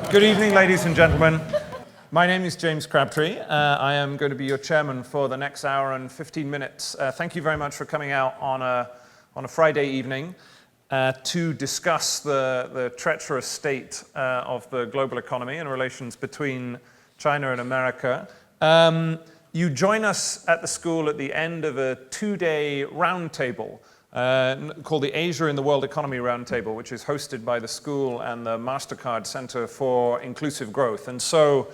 Good evening, ladies and gentlemen. My name is James Crabtree. I am going to be your chairman for the next hour and 15 minutes. Thank you very much for coming out on a Friday evening to discuss the treacherous state of the global economy and relations between China and America. You join us at the school at the end of a two-day roundtable called the Asia in the World Economy Roundtable, which is hosted by the school and the Mastercard Center for Inclusive Growth. And so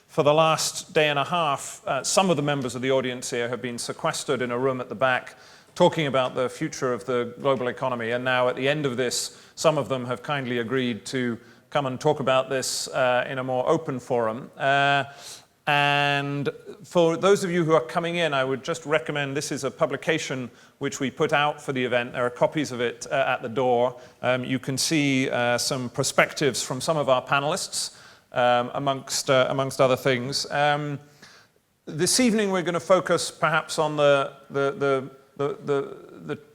for the last day and a half, some of the members of the audience here have been sequestered in a room at the back talking about the future of the global economy. And now at the end of this, some of them have kindly agreed to come and talk about this in a more open forum. And for those of you who are coming in, I would just recommend this is a publication which we put out for the event. There are copies of it at the door. You can see some perspectives from some of our panelists, amongst other things. This evening we're going to focus perhaps on the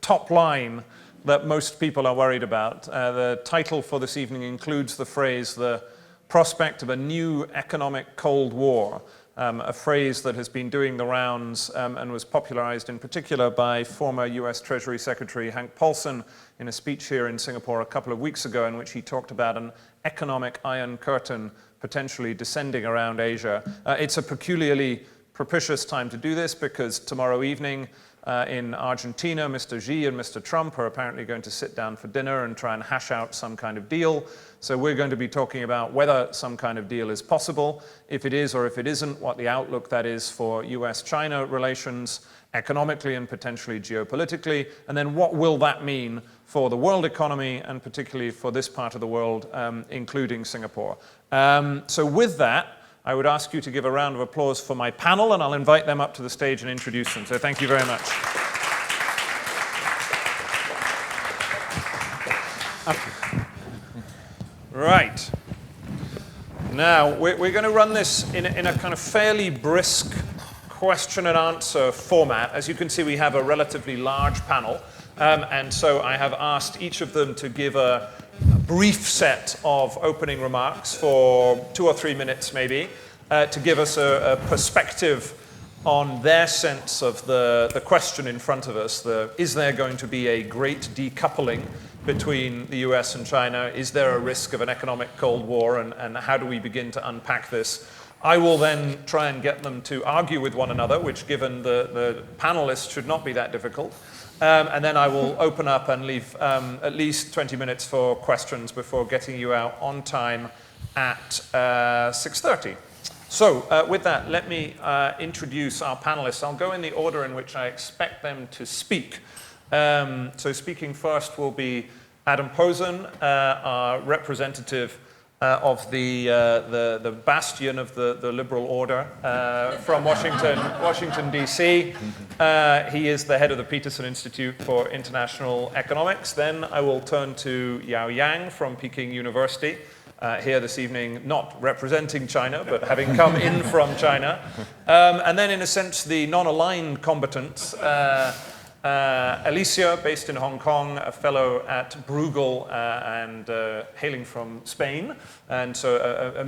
top line that most people are worried about. The title for this evening includes the phrase, "The prospect of a new economic Cold War," a phrase that has been doing the rounds and was popularized in particular by former US Treasury Secretary Hank Paulson in a speech here in Singapore a couple of weeks ago, in which he talked about an economic iron curtain potentially descending around Asia. It's a peculiarly propitious time to do this because tomorrow evening in Argentina, Mr. Xi and Mr. Trump are apparently going to sit down for dinner and try and hash out some kind of deal. So we're going to be talking about whether some kind of deal is possible, if it is or if it isn't, what the outlook that is for US-China relations economically and potentially geopolitically, and then what will that mean for the world economy and particularly for this part of the world, including Singapore. So with that, I would ask you to give a round of applause for my panel, and I'll invite them up to the stage and introduce them. So thank you very much. Right. Now, we're going to run this in a kind of fairly brisk question and answer format. As you can see, we have a relatively large panel, and so I have asked each of them to give a brief set of opening remarks for 2 or 3 minutes maybe, to give us a perspective on their sense of the question in front of us. Is there going to be a great decoupling between the US and China? Is there a risk of an economic Cold War, and how do we begin to unpack this? I will then try and get them to argue with one another, which given the panelists should not be that difficult. And then I will open up and leave at least 20 minutes for questions before getting you out on time at 6:30. So with that, let me introduce our panelists. I'll go in the order in which I expect them to speak. So speaking first will be Adam Posen, our representative of the bastion of the liberal order from Washington, D.C. He is the head of the Peterson Institute for International Economics. Then I will turn to Yao Yang from Peking University, here this evening, not representing China, but having come in from China. And then, in a sense, the non-aligned combatants, Alicia, based in Hong Kong, a fellow at Bruegel and hailing from Spain, and so a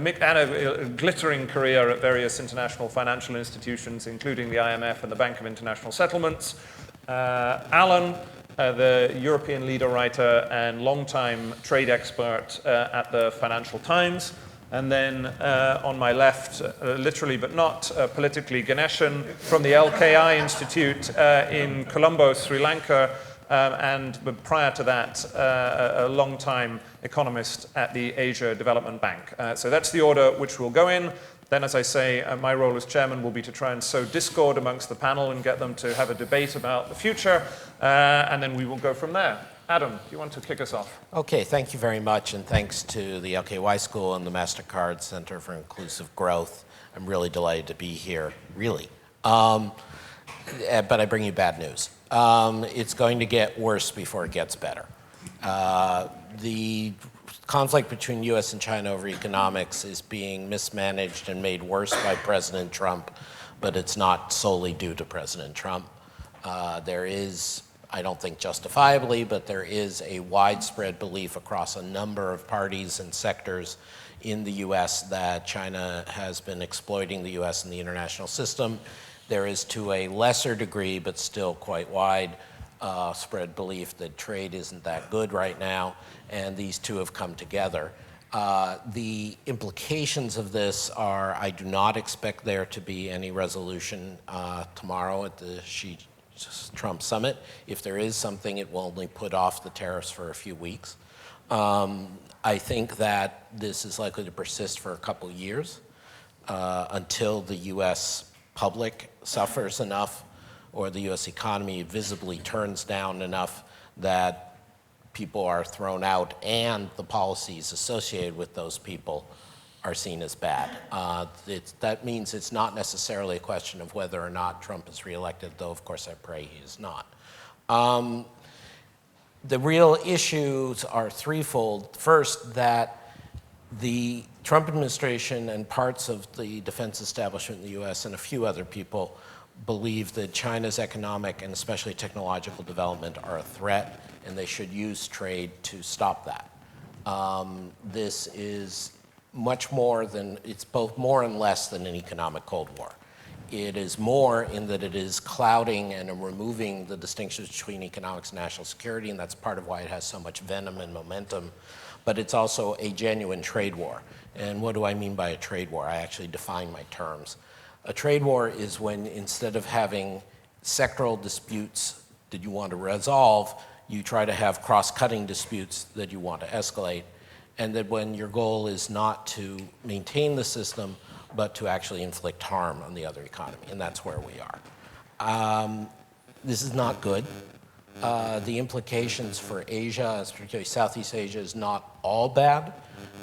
glittering career at various international financial institutions, including the IMF and the Bank of International Settlements. Alan, the European leader writer and longtime trade expert at the Financial Times. And then on my left, literally but not politically, Ganeshan from the LKI Institute in Colombo, Sri Lanka, and prior to that, a long-time economist at the Asia Development Bank. So that's the order which we'll go in. Then, as I say, my role as chairman will be to try and sow discord amongst the panel and get them to have a debate about the future, and then we will go from there. Adam, do you want to kick us off? Okay, thank you very much, and thanks to the LKY School and the Mastercard Center for Inclusive Growth. I'm really delighted to be here, really. But I bring you bad news. It's going to get worse before it gets better. The conflict between US and China over economics is being mismanaged and made worse by President Trump, but it's not solely due to President Trump. There is I don't think justifiably, but there is a widespread belief across a number of parties and sectors in the US that China has been exploiting the US and the international system. There is, to a lesser degree, but still quite wide, spread belief that trade isn't that good right now, and these two have come together. The implications of this are, I do not expect there to be any resolution tomorrow at the Xi-Trump summit. If there is something, it will only put off the tariffs for a few weeks. I think that this is likely to persist for a couple years until the US public suffers enough or the US economy visibly turns down enough that people are thrown out and the policies associated with those people are seen as bad. That means it's not necessarily a question of whether or not Trump is reelected, though of course I pray he is not. The real issues are threefold. First, that the Trump administration and parts of the defense establishment in the US and a few other people believe that China's economic and especially technological development are a threat, and they should use trade to stop that. This is much more than, it's both more and less than an economic Cold War. It is more in that it is clouding and removing the distinctions between economics and national security, and that's part of why it has so much venom and momentum. But it's also a genuine trade war. And what do I mean by a trade war? I actually define my terms. A trade war is when, instead of having sectoral disputes that you want to resolve, you try to have cross-cutting disputes that you want to escalate, and that when your goal is not to maintain the system, but to actually inflict harm on the other economy, and that's where we are. This is not good. The implications for Asia, particularly Southeast Asia, is not all bad.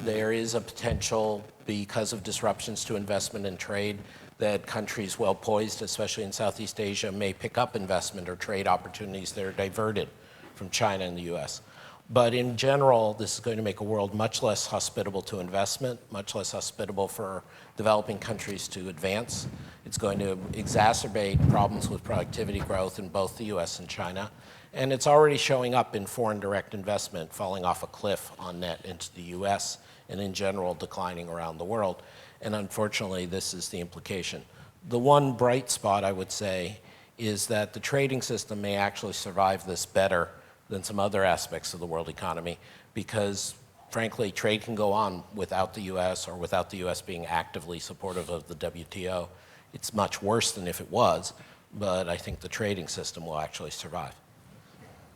There is a potential, because of disruptions to investment and trade, that countries well poised, especially in Southeast Asia, may pick up investment or trade opportunities that are diverted from China and the US. But in general, this is going to make a world much less hospitable to investment, much less hospitable for developing countries to advance. It's going to exacerbate problems with productivity growth in both the US and China. And it's already showing up in foreign direct investment falling off a cliff on net into the US and in general declining around the world. And unfortunately, this is the implication. The one bright spot, I would say, is that the trading system may actually survive this better than some other aspects of the world economy, because frankly, trade can go on without the US or without the US being actively supportive of the WTO. It's much worse than if it was, but I think the trading system will actually survive.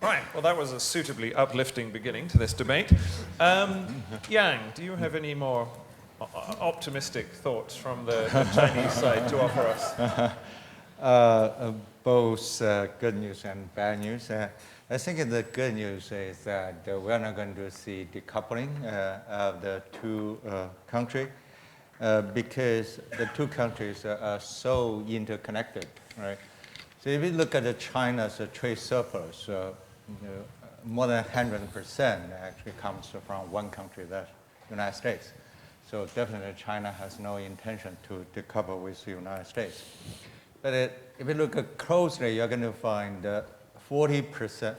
Right, well that was a suitably uplifting beginning to this debate. Yang, do you have any more optimistic thoughts from the Chinese side to offer us? Both good news and bad news. I think the good news is that we're not going to see decoupling of the two countries because the two countries are so interconnected, right? So if you look at China's trade surplus, more than 100% actually comes from one country, that's the United States. So definitely China has no intention to decouple with the United States. But if you look closely, you're going to find 40%,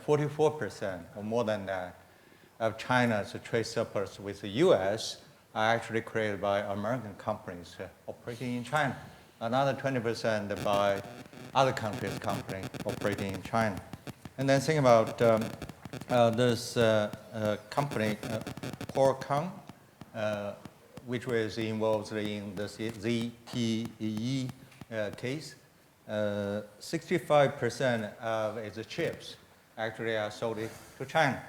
44% or more than that of China's trade surplus with the US are actually created by American companies operating in China. Another 20% by other countries' companies operating in China. And then think about this company, Qualcomm, which was involved in the ZTE case. 65% of its chips actually are sold to China.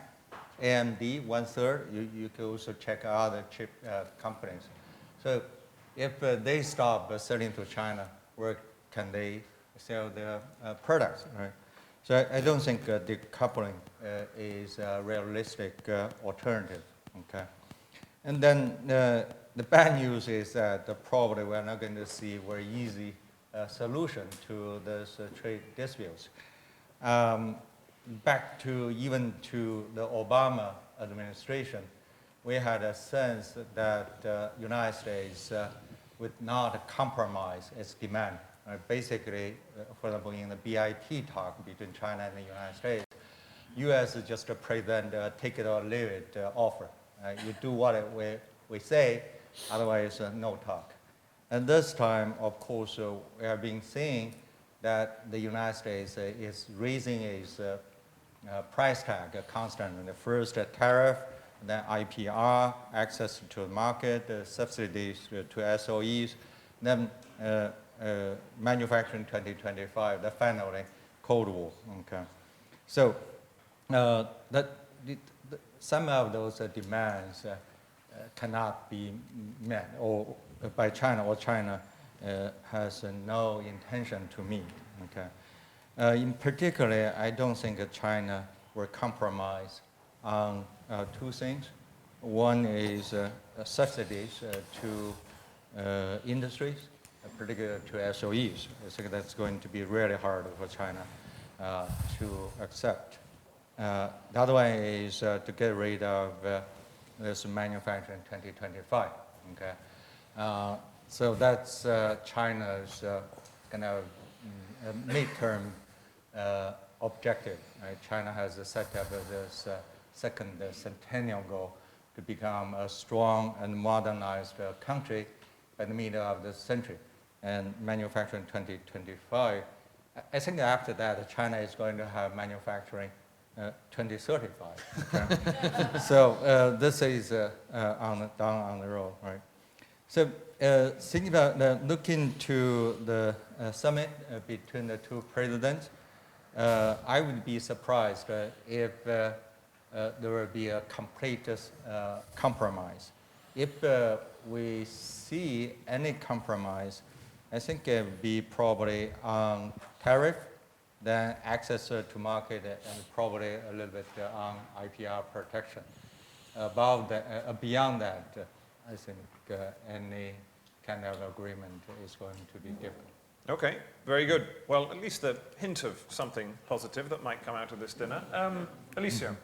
AMD, 1/3, you can also check other chip companies. So if they stop selling to China, where can they sell their products, right? So I don't think decoupling is a realistic alternative, okay? And then the bad news is that probably we're not going to see very easy solution to this trade disputes. Back to even to the Obama administration, we had a sense that the United States would not compromise its demand. Basically, for example, in the BIT talk between China and the United States, U.S. is just a present take it or leave it offer. You do what we say, otherwise no talk. And this time, of course, we have been seeing that the United States is raising its price tag constantly. The first tariff, then IPR, access to the market, subsidies to SOEs, then manufacturing 2025, then finally Cold War. Okay. So some of those demands cannot be met or by China, or China has no intention to meet. Okay. In particular, I don't think China will compromise on two things. One is subsidies to industries, particularly to SOEs. I think that's going to be really hard for China to accept. The other one is to get rid of this manufacturing 2025. Okay, so that's China's kind of midterm objective. Right? China has set up this second centennial goal to become a strong and modernized country by the middle of the century, and manufacturing 2025. I think after that, China is going to have manufacturing 2035. Okay? So this is down on the road, right? So thinking about looking to the summit between the two presidents, I would be surprised if there will be a complete compromise. If we see any compromise, I think it would be probably on tariff, then access to market, and probably a little bit on IPR protection. Beyond that, I think any kind of agreement is going to be different. Okay, very good. Well, at least a hint of something positive that might come out of this dinner. Alicia,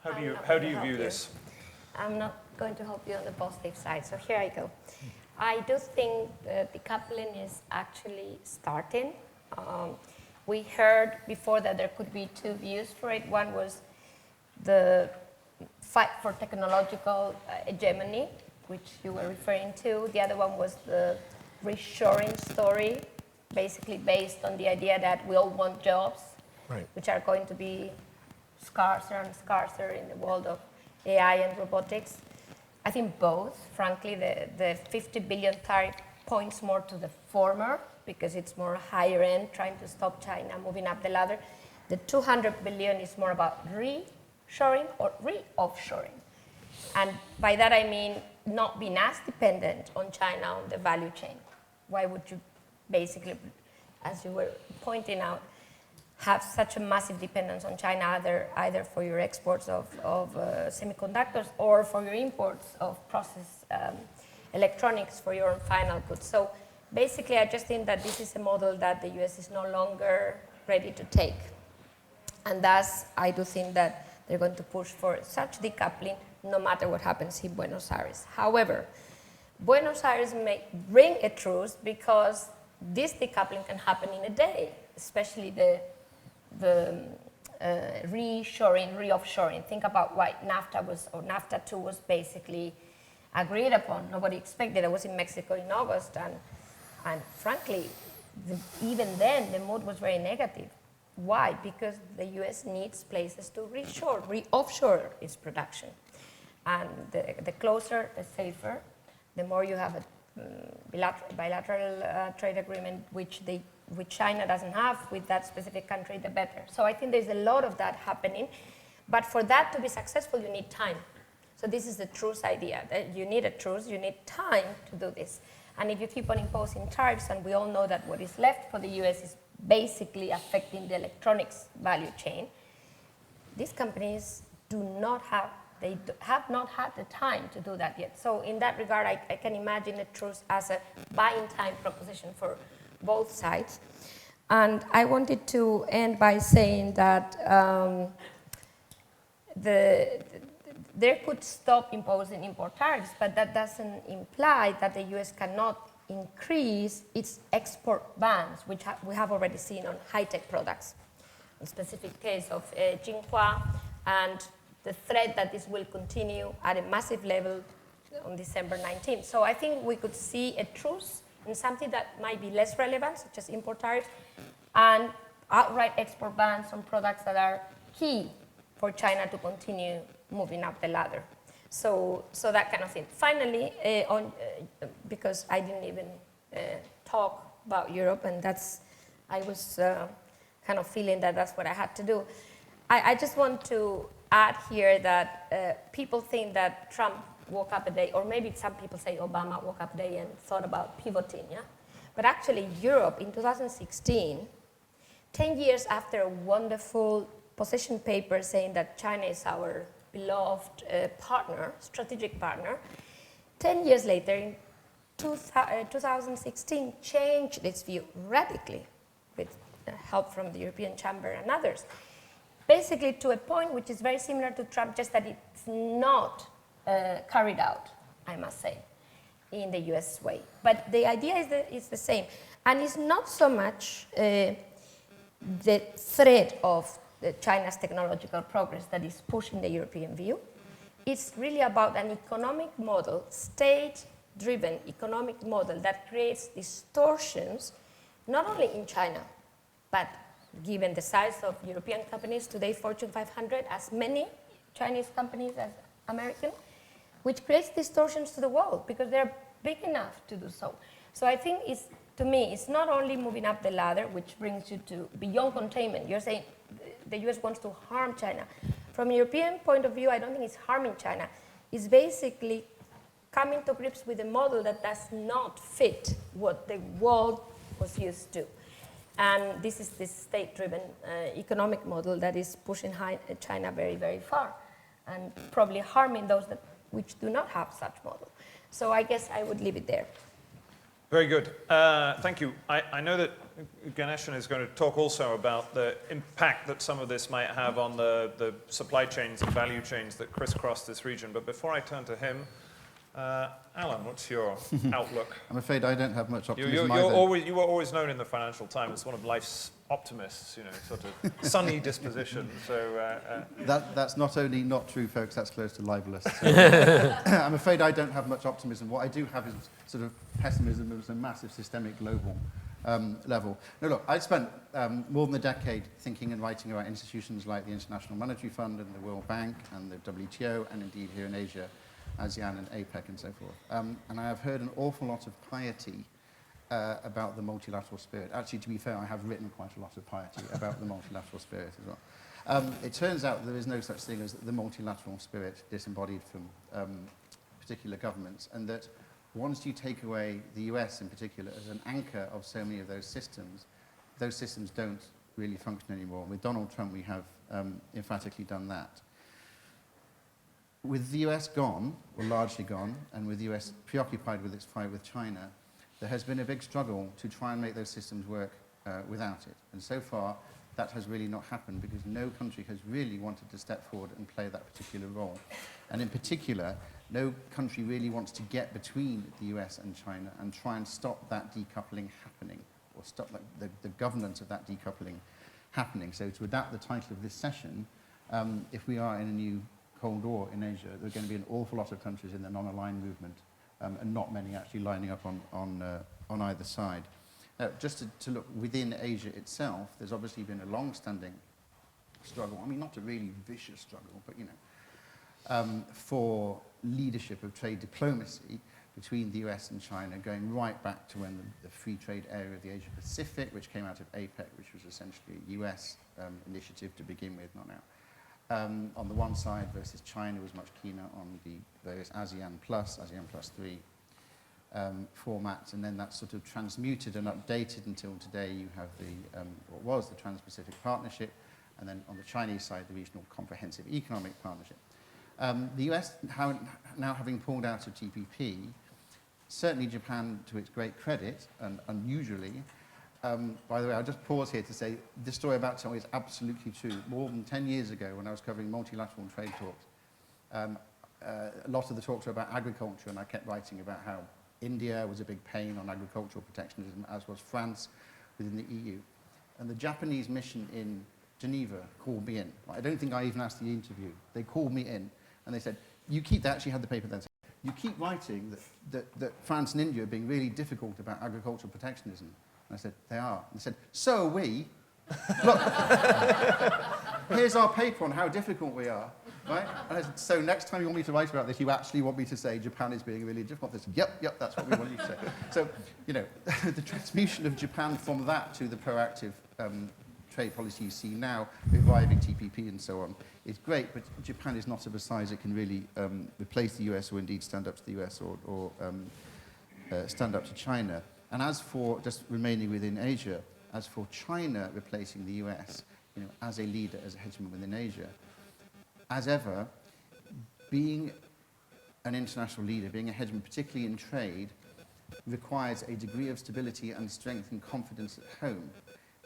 how do you view this? I'm not going to help you on the positive side, so here I go. I do think that decoupling is actually starting. We heard before that there could be two views for it. One was the fight for technological hegemony, which you were referring to. The other one was the reshoring story, basically based on the idea that we all want jobs, right, which are going to be scarcer and scarcer in the world of AI and robotics. I think both, frankly, the 50 billion tariff points more to the former, because it's more higher end, trying to stop China moving up the ladder. The 200 billion is more about reshoring or re-offshoring. And by that I mean not being as dependent on China on the value chain. Why would you basically, as you were pointing out, have such a massive dependence on China, either for your exports of semiconductors or for your imports of processed electronics for your final goods. So basically, I just think that this is a model that the US is no longer ready to take. And thus, I do think that they're going to push for such decoupling no matter what happens in Buenos Aires. However, Buenos Aires may bring a truce because this decoupling can happen in a day, especially the reshoring, re-offshoring. Think about why NAFTA was, or NAFTA 2 was basically agreed upon. Nobody expected it. I was in Mexico in August, and frankly, even then, the mood was very negative. Why? Because the US needs places to reshore, re-offshore its production. And the closer, the safer, the more you have a bilateral trade agreement, which China doesn't have with that specific country, the better. So I think there's a lot of that happening. But for that to be successful, you need time. So this is the truce idea, that you need a truce, you need time to do this. And if you keep on imposing tariffs, and we all know that what is left for the US is basically affecting the electronics value chain, these companies have not had the time to do that yet. So in that regard, I can imagine a truce as a buying time proposition for both sides. And I wanted to end by saying that there could stop imposing import tariffs, but that doesn't imply that the US cannot increase its export bans, which we have already seen on high-tech products. specific case of Jinhua, and the threat that this will continue at a massive level on December 19th. So I think we could see a truce in something that might be less relevant, such as import tariffs, and outright export bans on products that are key for China to continue moving up the ladder. So that kind of thing. Finally, because I didn't even talk about Europe, and I was kind of feeling that that's what I had to do. I just want to add here that people think that Trump woke up a day, or maybe some people say Obama woke up a day and thought about pivoting, yeah? But actually Europe in 2016, 10 years after a wonderful position paper saying that China is our beloved partner, strategic partner, 10 years later in 2016 changed its view radically with help from the European Chamber and others. Basically to a point which is very similar to Trump, just that it's not carried out, I must say, in the US way. But the idea is the same. And it's not so much the threat of China's technological progress that is pushing the European view. It's really about an economic model, state-driven economic model that creates distortions, not only in China, but given the size of European companies today, Fortune 500, as many Chinese companies as American, which creates distortions to the world because they're big enough to do so. So I think to me, it's not only moving up the ladder, which brings you to beyond containment. You're saying the US wants to harm China. From a European point of view, I don't think it's harming China. It's basically coming to grips with a model that does not fit what the world was used to. And this is this state-driven economic model that is pushing China very, very far, and probably harming those which do not have such model. So I guess I would leave it there. Very good. Thank you. I know that Ganeshan is going to talk also about the impact that some of this might have on the supply chains and value chains that crisscross this region. But before I turn to him, Alan, what's your outlook? I'm afraid I don't have much optimism you were always known in the Financial Times as one of life's optimists, sort of sunny disposition. So that's not only not true, folks, that's close to libelous. So, I'm afraid I don't have much optimism. What I do have is sort of pessimism at a massive systemic global level. No, look, I spent more than a decade thinking and writing about institutions like the International Monetary Fund and the World Bank and the WTO, and indeed here in Asia, ASEAN and APEC and so forth. And I have heard an awful lot of piety about the multilateral spirit. Actually, to be fair, I have written quite a lot of piety about the multilateral spirit as well. It turns out there is no such thing as the multilateral spirit disembodied from particular governments, and that once you take away the US in particular as an anchor of so many of those systems don't really function anymore. With Donald Trump, we have emphatically done that. With the US gone, or largely gone, and with the US preoccupied with its fight with China, there has been a big struggle to try and make those systems work without it. And so far, that has really not happened because no country has really wanted to step forward and play that particular role. And in particular, no country really wants to get between the US and China and try and stop that decoupling happening, or stop the governance of that decoupling happening. So to adapt the title of this session, if we are in a new Cold War in Asia, there are going to be an awful lot of countries in the non-aligned movement, and not many actually lining up on either side. Just to look within Asia itself, there's obviously been a long-standing struggle. I mean, not a really vicious struggle, but for leadership of trade diplomacy between the US and China, going right back to when the free trade area of the Asia Pacific, which came out of APEC, which was essentially a US initiative to begin with, not now. On the one side versus China was much keener on the various ASEAN Plus 3 formats, and then that's sort of transmuted and updated until today you have what was the Trans-Pacific Partnership, and then on the Chinese side, the Regional Comprehensive Economic Partnership. The US now having pulled out of TPP, certainly Japan, to its great credit, and unusually, by the way, I'll just pause here to say this story about China is absolutely true. More than 10 years ago, when I was covering multilateral trade talks, a lot of the talks were about agriculture, and I kept writing about how India was a big pain on agricultural protectionism, as was France within the EU. And the Japanese mission in Geneva called me in. I don't think I even asked the interview. They called me in and they said, you keep, they actually had the paper then, you keep writing that France and India are being really difficult about agricultural protectionism. And I said, they are. And they said, so are we. Look, here's our paper on how difficult we are. Right? And I said, so next time you want me to write about this, you actually want me to say Japan is being really difficult? They said, yep, that's what we want you to say. So, you know, the transmutation of Japan from that to the proactive trade policy you see now, reviving TPP and so on, is great, but Japan is not of a size that can really replace the US or indeed stand up to the US or stand up to China. And as for, just remaining within Asia, as for China replacing the US, you know, as a leader, as a hegemon within Asia, as ever, being an international leader, being a hegemon, particularly in trade, requires a degree of stability and strength and confidence at home.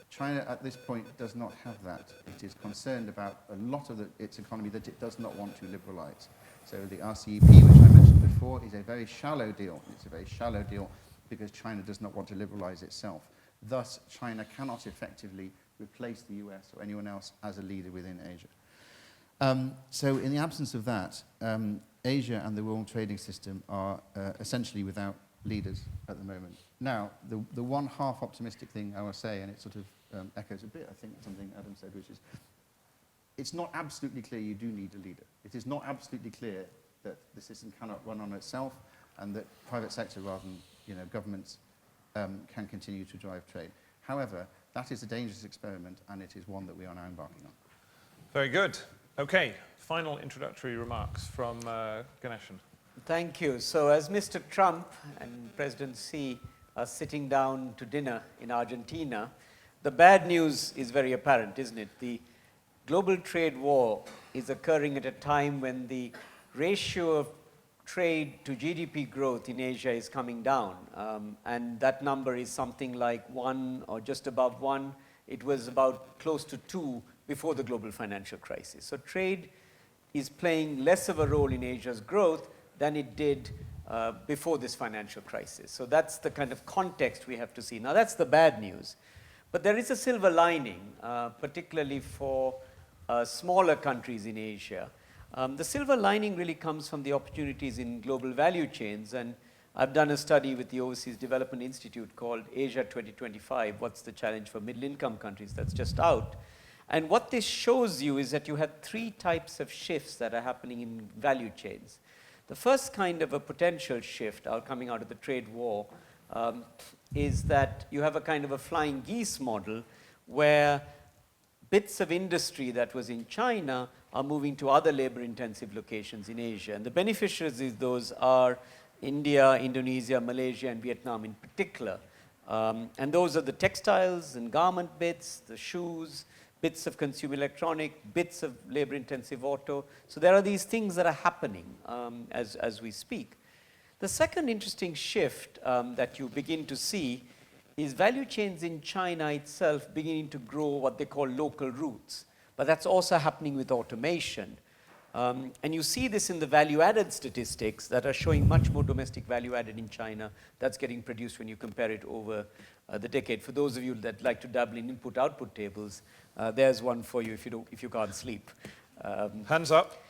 China, at this point, does not have that. It is concerned about a lot of its economy that it does not want to liberalize. So the RCEP, which I mentioned before, is a very shallow deal. It's a very shallow deal because China does not want to liberalize itself. Thus, China cannot effectively replace the US or anyone else as a leader within Asia. So in the absence of that, Asia and the world trading system are essentially without leaders at the moment. Now, the one half optimistic thing I will say, and it sort of echoes a bit, I think, something Adam said, which is, it's not absolutely clear you do need a leader. It is not absolutely clear that the system cannot run on itself and that private sector rather than governments can continue to drive trade. However, that is a dangerous experiment, and it is one that we are now embarking on. Very good. Okay, final introductory remarks from Ganeshan. Thank you. So as Mr. Trump and President Xi are sitting down to dinner in Argentina, the bad news is very apparent, isn't it? The global trade war is occurring at a time when the ratio of trade to GDP growth in Asia is coming down. And that number is something like 1 or just above 1. It was about close to 2 before the global financial crisis. So trade is playing less of a role in Asia's growth than it did before this financial crisis. So that's the kind of context we have to see. Now that's the bad news. But there is a silver lining, particularly for smaller countries in Asia. The silver lining really comes from the opportunities in global value chains. And I've done a study with the Overseas Development Institute called Asia 2025, What's the Challenge for Middle-Income Countries, that's just out. And what this shows you is that you have 3 types of shifts that are happening in value chains. The first kind of a potential shift coming out of the trade war is that you have a kind of a flying geese model where bits of industry that was in China are moving to other labor-intensive locations in Asia. And the beneficiaries of those are India, Indonesia, Malaysia, and Vietnam in particular. And those are the textiles and garment bits, the shoes, bits of consumer electronic, bits of labor-intensive auto. So there are these things that are happening as we speak. The second interesting shift that you begin to see is value chains in China itself beginning to grow what they call local routes. But that's also happening with automation. And you see this in the value-added statistics that are showing much more domestic value-added in China that's getting produced when you compare it over the decade. For those of you that like to dabble in input-output tables, there's one for you if you can't sleep. Hands up.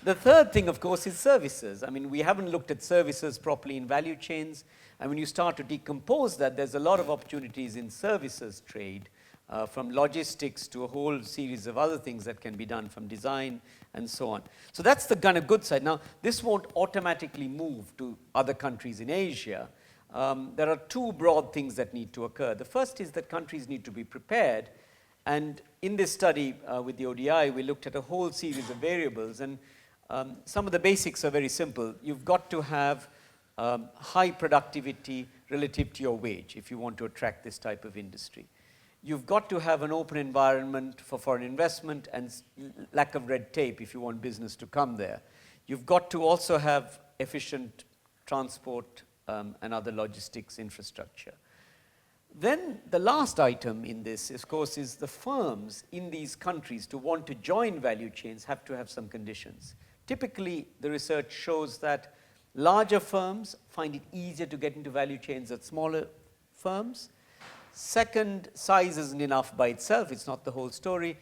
The third thing, of course, is services. I mean, we haven't looked at services properly in value chains. And when you start to decompose that, there's a lot of opportunities in services trade, from logistics to a whole series of other things that can be done, from design and so on. So that's the kind of good side. Now, this won't automatically move to other countries in Asia. There are 2 broad things that need to occur. The first is that countries need to be prepared. And in this study with the ODI, we looked at a whole series of variables. And some of the basics are very simple. You've got to have high productivity relative to your wage if you want to attract this type of industry. You've got to have an open environment for foreign investment and lack of red tape if you want business to come there. You've got to also have efficient transport and other logistics infrastructure. Then the last item in this, of course, is the firms in these countries to want to join value chains have to have some conditions. Typically, the research shows that larger firms find it easier to get into value chains than smaller firms. Second, size isn't enough by itself. It's not the whole story.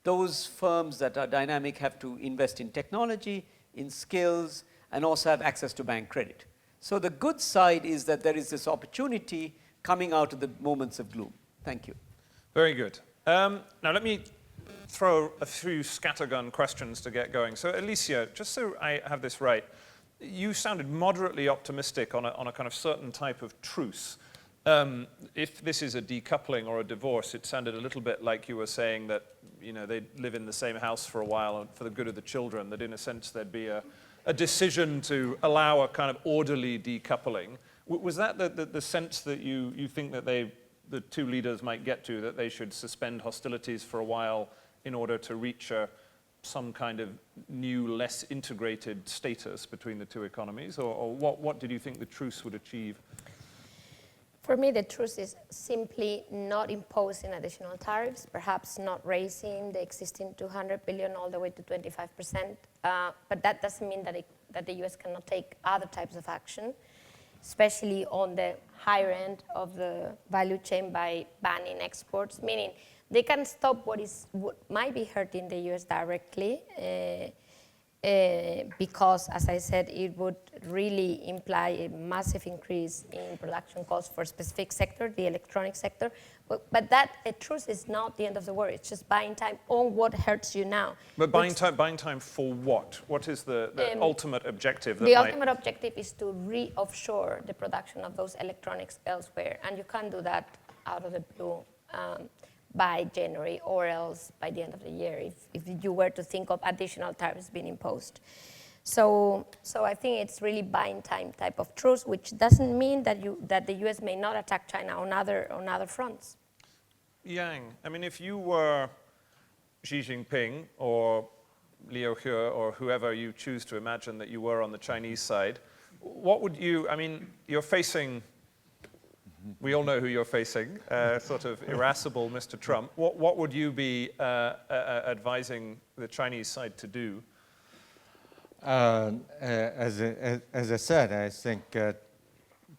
Those firms that are dynamic have to invest in technology, in skills, and also have access to bank credit. So the good side is that there is this opportunity coming out of the moments of gloom. Thank you. Very good. Now let me throw a few scattergun questions to get going. So Alicia, just so I have this right, you sounded moderately optimistic on a kind of certain type of truce. If this is a decoupling or a divorce, it sounded a little bit like you were saying that, you know, they'd live in the same house for a while for the good of the children, that in a sense there'd be a decision to allow a kind of orderly decoupling. Was that the sense that you think that the two leaders might get to, that they should suspend hostilities for a while in order to reach some kind of new, less integrated status between the two economies? Or what did you think the truce would achieve? For me, the truth is simply not imposing additional tariffs, perhaps not raising the existing 200 billion all the way to 25%. But that doesn't mean that the US cannot take other types of action, especially on the higher end of the value chain by banning exports, meaning they can stop what might be hurting the US directly, because, as I said, it would really imply a massive increase in production costs for a specific sector, the electronic sector. But that a truce is not the end of the world. It's just buying time on what hurts you now. But buying time for what? What is the ultimate objective? The ultimate objective is to re-offshore the production of those electronics elsewhere. And you can't do that out of the blue by January, or else by the end of the year, if you were to think of additional tariffs being imposed. So I think it's really buying time type of truce, which doesn't mean that the US may not attack China on other fronts. Yang, I mean, if you were Xi Jinping or Liu He or whoever you choose to imagine that you were on the Chinese side, what would you, I mean, you're facing, we all know who you're facing, sort of irascible Mr. Trump. What would you be advising the Chinese side to do? As I said, I think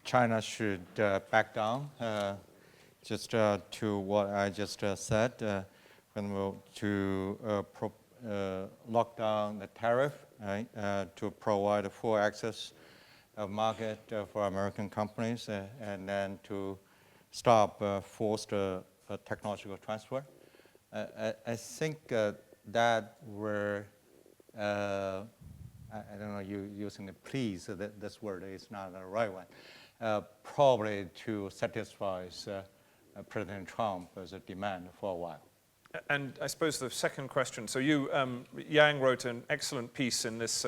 China should back down. Just to what I just said, to lock down the tariff, right, to provide full access of market for American companies, and then to stop forced technological transfer. I think that were, I don't know, you using the please, this word is not the right one, probably to satisfy President Trump's demand for a while. And I suppose the second question, so you, Yang wrote an excellent piece in this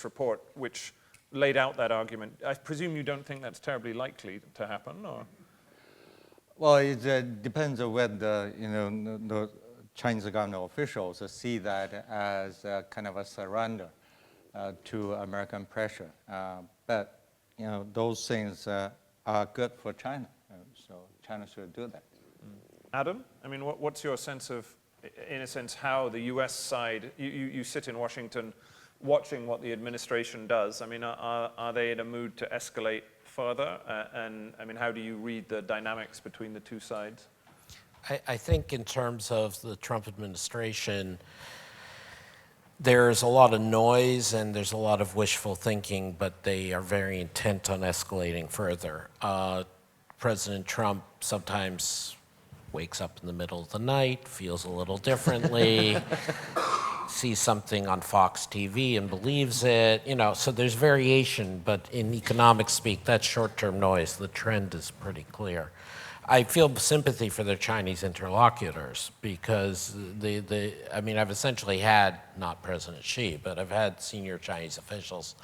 report, which laid out that argument. I presume you don't think that's terribly likely to happen, or? Well, it depends on whether the Chinese government officials see that as kind of a surrender to American pressure. But those things are good for China, so China should do that. Adam, I mean, what's your sense of, in a sense, how the U.S. side? You sit in Washington, watching what the administration does. I mean, are they in a mood to escalate further? And I mean, how do you read the dynamics between the two sides? I think in terms of the Trump administration, there's a lot of noise and there's a lot of wishful thinking, but they are very intent on escalating further. President Trump sometimes wakes up in the middle of the night, feels a little differently, sees something on Fox TV and believes it, so there's variation, but in economic speak, that's short-term noise. The trend is pretty clear. I feel sympathy for their Chinese interlocutors because I've essentially had, not President Xi, but I've had senior Chinese officials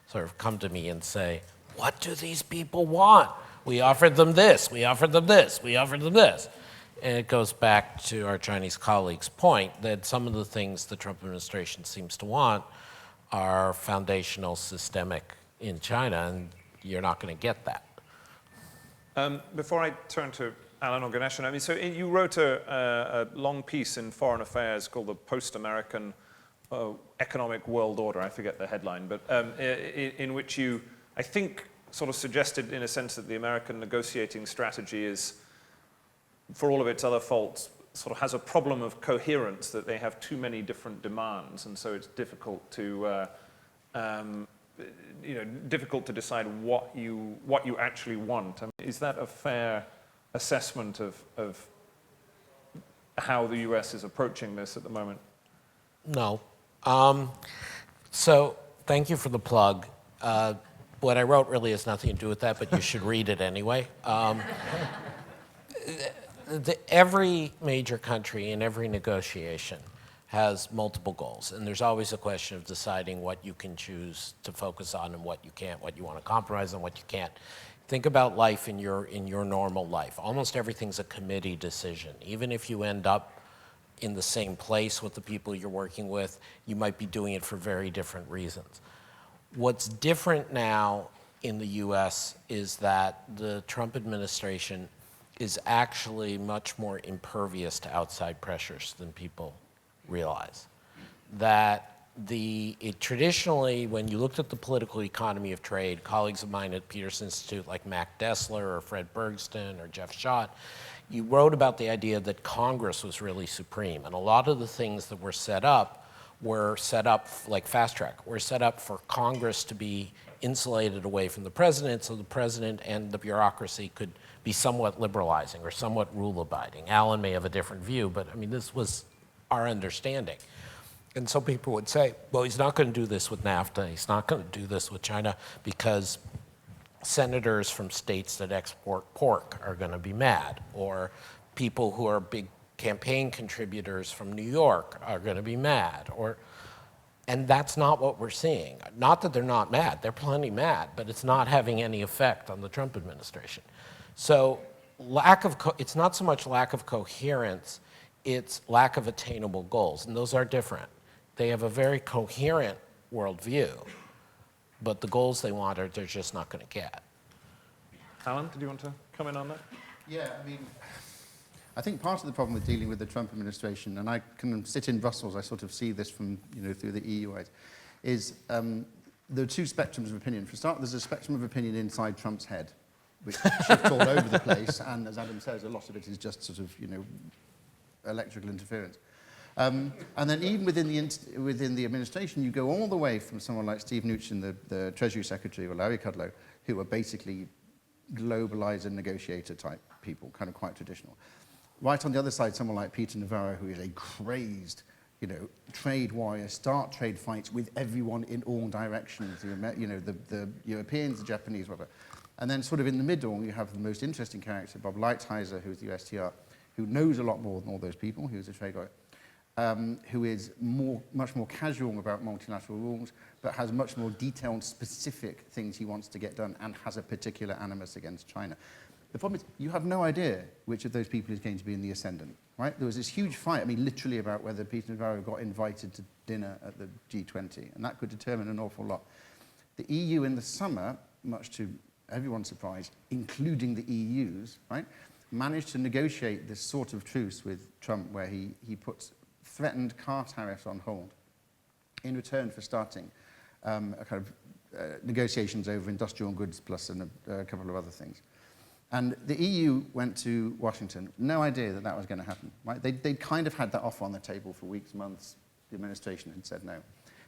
sort of come to me and say, what do these people want? We offered them this, we offered them this, we offered them this. And it goes back to our Chinese colleague's point that some of the things the Trump administration seems to want are foundational, systemic in China, and you're not going to get that. Before I turn to Alan or Ganeshan, I mean, so you wrote a long piece in Foreign Affairs called the Post-American Economic World Order. I forget the headline, but in which you, I think, sort of suggested in a sense that the American negotiating strategy is for all of its other faults, sort of has a problem of coherence, that they have too many different demands, and so it's difficult to, difficult to decide what you actually want. I mean, is that a fair assessment of how the US is approaching this at the moment? No. So thank you for the plug. What I wrote really has nothing to do with that, but you should read it anyway. Every major country in every negotiation has multiple goals, and there's always a question of deciding what you can choose to focus on and what you can't, what you want to compromise and what you can't. Think about life in your normal life. Almost everything's a committee decision. Even if you end up in the same place with the people you're working with, you might be doing it for very different reasons. What's different now in the US is that the Trump administration is actually much more impervious to outside pressures than people realize. That traditionally, when you looked at the political economy of trade, colleagues of mine at Peterson Institute like Mac Dessler or Fred Bergston or Jeff Schott, you wrote about the idea that Congress was really supreme. And a lot of the things that were set up like fast track, were set up for Congress to be insulated away from the president, so the president and the bureaucracy could be somewhat liberalizing or somewhat rule-abiding. Alan may have a different view, but I mean, this was our understanding. And so people would say, well, he's not going to do this with NAFTA, he's not going to do this with China because senators from states that export pork are going to be mad, or people who are big campaign contributors from New York are going to be mad, and that's not what we're seeing. Not that they're not mad, they're plenty mad, but it's not having any effect on the Trump administration. So it's not so much lack of coherence, it's lack of attainable goals, and those are different. They have a very coherent worldview, but the goals they want they're just not going to get. Alan, did you want to comment on that? Yeah, I mean, I think part of the problem with dealing with the Trump administration, and I can sit in Brussels, I sort of see this from, through the EU eyes, is there are two spectrums of opinion. For a start, there's a spectrum of opinion inside Trump's head, which shifts all over the place, and as Adam says, a lot of it is just sort of, electrical interference. And then even within the administration, you go all the way from someone like Steve Mnuchin, the Treasury Secretary, or Larry Kudlow, who are basically globalizer, negotiator type people, kind of quite traditional. Right on the other side, someone like Peter Navarro, who is a crazed, trade warrior, start trade fights with everyone in all directions, the Europeans, the Japanese, whatever. And then sort of in the middle, you have the most interesting character, Bob Lighthizer, who's the USTR, who knows a lot more than all those people, who's a trade lawyer, who is much more casual about multilateral rules, but has much more detailed, specific things he wants to get done and has a particular animus against China. The problem is you have no idea which of those people is going to be in the ascendant, right? There was this huge fight, literally about whether Peter Navarro got invited to dinner at the G20, and that could determine an awful lot. The EU in the summer, much to everyone's surprise, including the EU's, right, managed to negotiate this sort of truce with Trump where he puts threatened car tariffs on hold in return for starting a kind of negotiations over industrial goods plus a couple of other things. And the EU went to Washington, no idea that that was going to happen. Right? They'd kind of had that offer on the table for weeks, months. The administration had said no.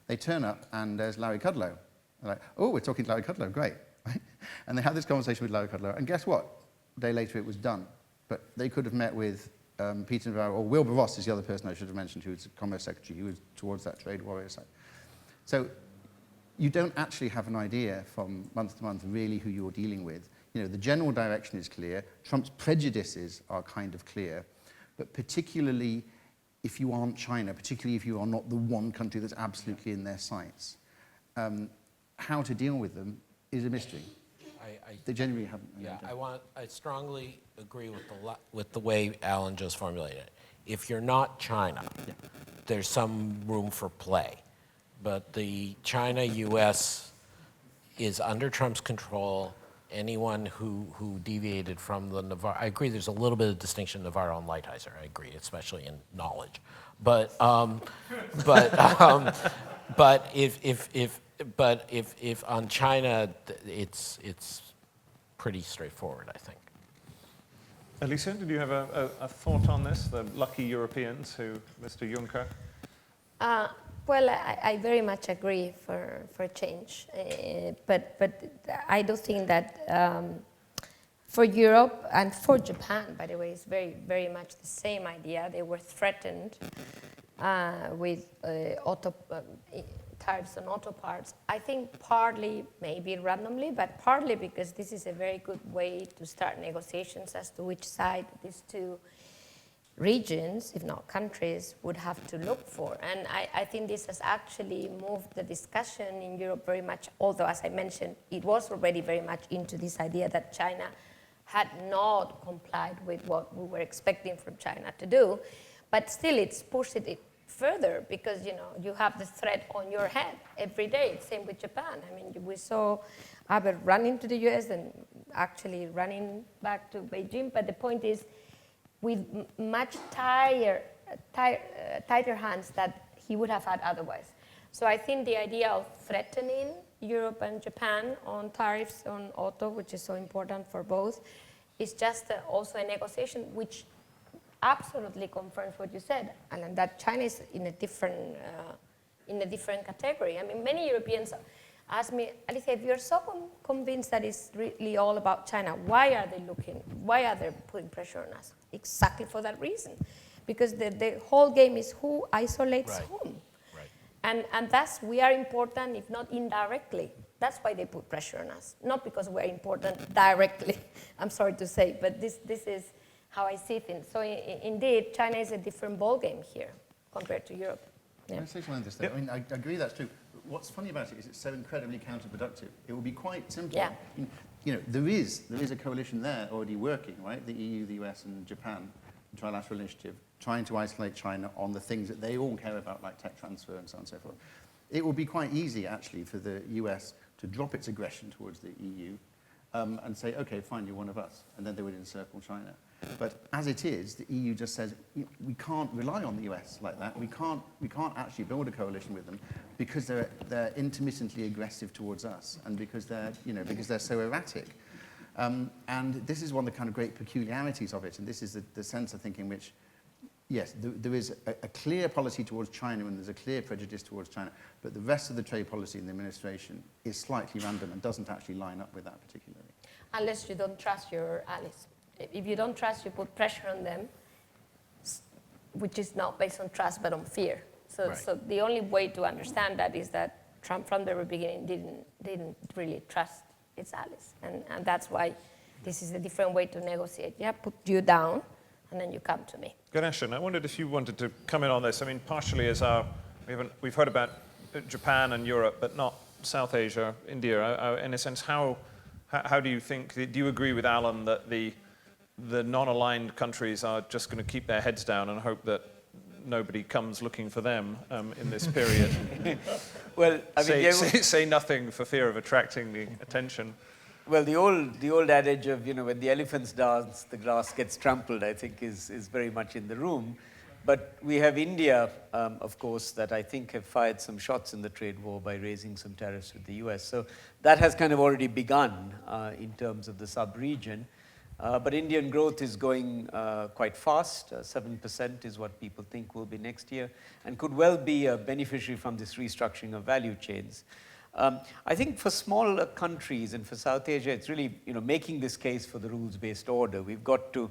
They turn up, and there's Larry Kudlow. They're like, oh, we're talking to Larry Kudlow, great. Right? And they had this conversation with Larry Kudlow, and guess what? A day later, it was done. But they could have met with Peter Navarro, or Wilbur Ross is the other person I should have mentioned, who was the Commerce Secretary, who was towards that trade warrior side. So you don't actually have an idea from month to month really who you're dealing with. The general direction is clear. Trump's prejudices are kind of clear. But particularly if you aren't China, particularly if you are not the one country that's absolutely in their sights, how to deal with them is a mystery. They generally haven't. Yeah, I strongly agree with the way Alan just formulated it. If you're not China, there's some room for play. But the China-US is under Trump's control. Anyone who deviated from the Navarro, I agree there's a little bit of distinction Navarro and Lighthizer, I agree, especially in knowledge. But if on China, it's pretty straightforward, I think. Elisa, did you have a thought on this, the lucky Europeans who, Mr. Juncker? Well, I very much agree for change, but I do think that for Europe and for Japan, by the way, it's very much the same idea. They were threatened with tariffs on auto parts. I think partly, maybe randomly, but partly because this is a very good way to start negotiations as to which side these two regions, if not countries, would have to look for. And I think this has actually moved the discussion in Europe very much, although, as I mentioned, it was already very much into this idea that China had not complied with what we were expecting from China to do. But still, it's pushed it further because, you have the threat on your head every day. Same with Japan. I mean, we saw Abe running to the US and actually running back to Beijing. But the point is, with much tighter hands that he would have had otherwise. So I think the idea of threatening Europe and Japan on tariffs on auto, which is so important for both, is just also a negotiation which absolutely confirms what you said, and that China is in a different category. I mean, many Europeans ask me, Alicia, if you're so convinced that it's really all about China, why are they putting pressure on us? Exactly for that reason. Because the whole game is who isolates whom. Right. And thus we are important, if not indirectly. That's why they put pressure on us. Not because we're important directly, I'm sorry to say, but this is how I see things. So indeed, China is a different ballgame here compared to Europe. Yeah. Can I say something on this? Yep. I mean, I agree that's true. What's funny about it is it's so incredibly counterproductive. It will be quite simple. Yeah. There is a coalition there already working, right? The EU, the US, and Japan, the trilateral initiative, trying to isolate China on the things that they all care about, like tech transfer and so on and so forth. It will be quite easy, actually, for the US to drop its aggression towards the EU and say, okay, fine, you're one of us, and then they would encircle China. But as it is, the EU just says, we can't rely on the US like that. We can't actually build a coalition with them because they're intermittently aggressive towards us and because they're so erratic. And this is one of the kind of great peculiarities of it, and this is the sense, I think, in which, yes, there is a clear policy towards China and there's a clear prejudice towards China, but the rest of the trade policy in the administration is slightly random and doesn't actually line up with that particularly. Unless you don't trust your allies. If you don't trust, you put pressure on them, which is not based on trust but on fear. So the only way to understand that is that Trump from the very beginning didn't really trust its allies. And that's why this is a different way to negotiate. Yeah, put you down, and then you come to me. Ganeshan, I wondered if you wanted to come in on this. I mean, partially as we've heard about Japan and Europe, but not South Asia, India. In a sense, how do you think, do you agree with Alan that the non-aligned countries are just going to keep their heads down and hope that nobody comes looking for them in this period? Well, I mean, say nothing for fear of attracting the attention. Well, the old adage of, when the elephants dance, the grass gets trampled, I think is very much in the room. But we have India, of course, that I think have fired some shots in the trade war by raising some tariffs with the US. So that has kind of already begun in terms of the sub-region. But Indian growth is going quite fast. 7% is what people think will be next year, and could well be a beneficiary from this restructuring of value chains. I think for smaller countries and for South Asia, it's really making this case for the rules-based order. We've got to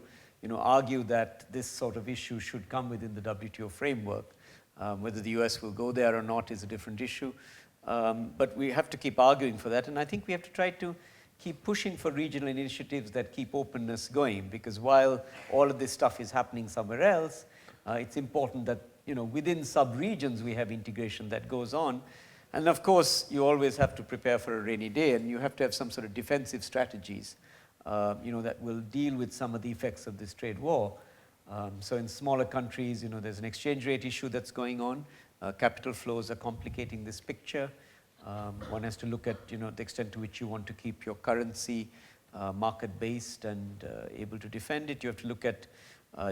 argue that this sort of issue should come within the WTO framework. Whether the US will go there or not is a different issue. But we have to keep arguing for that, and I think we have to try to keep pushing for regional initiatives that keep openness going, because while all of this stuff is happening somewhere else, it's important that within sub-regions we have integration that goes on. And of course, you always have to prepare for a rainy day, and you have to have some sort of defensive strategies that will deal with some of the effects of this trade war. So in smaller countries, there's an exchange rate issue that's going on. Capital flows are complicating this picture. One has to look at the extent to which you want to keep your currency market-based and able to defend it. You have to look at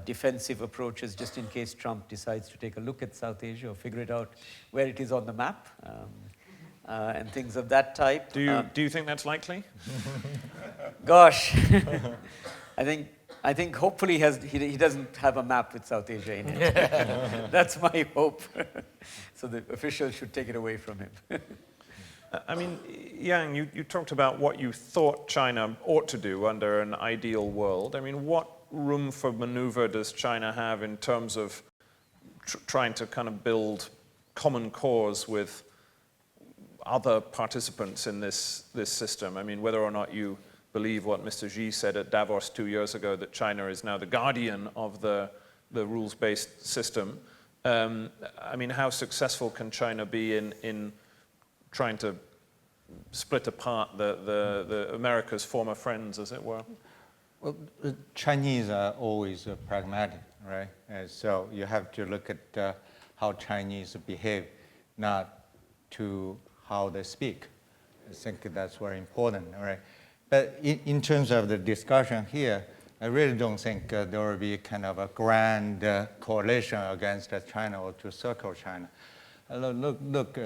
defensive approaches just in case Trump decides to take a look at South Asia or figure it out where it is on the map and things of that type. Do you think that's likely? Gosh, I think I think hopefully he doesn't have a map with South Asia in it. That's my hope. So the officials should take it away from him. I mean, Yang, you talked about what you thought China ought to do under an ideal world. I mean, what room for maneuver does China have in terms of trying to kind of build common cause with other participants in this system? I mean, whether or not you believe what Mr. Xi said at Davos 2 years ago, that China is now the guardian of the rules-based system. I mean, how successful can China be in trying to split apart the America's former friends, as it were? Well, the Chinese are always pragmatic, right? So you have to look at how Chinese behave, not to how they speak. I think that's very important, right? But in terms of the discussion here, I really don't think there will be kind of a grand coalition against China or to circle China. Look,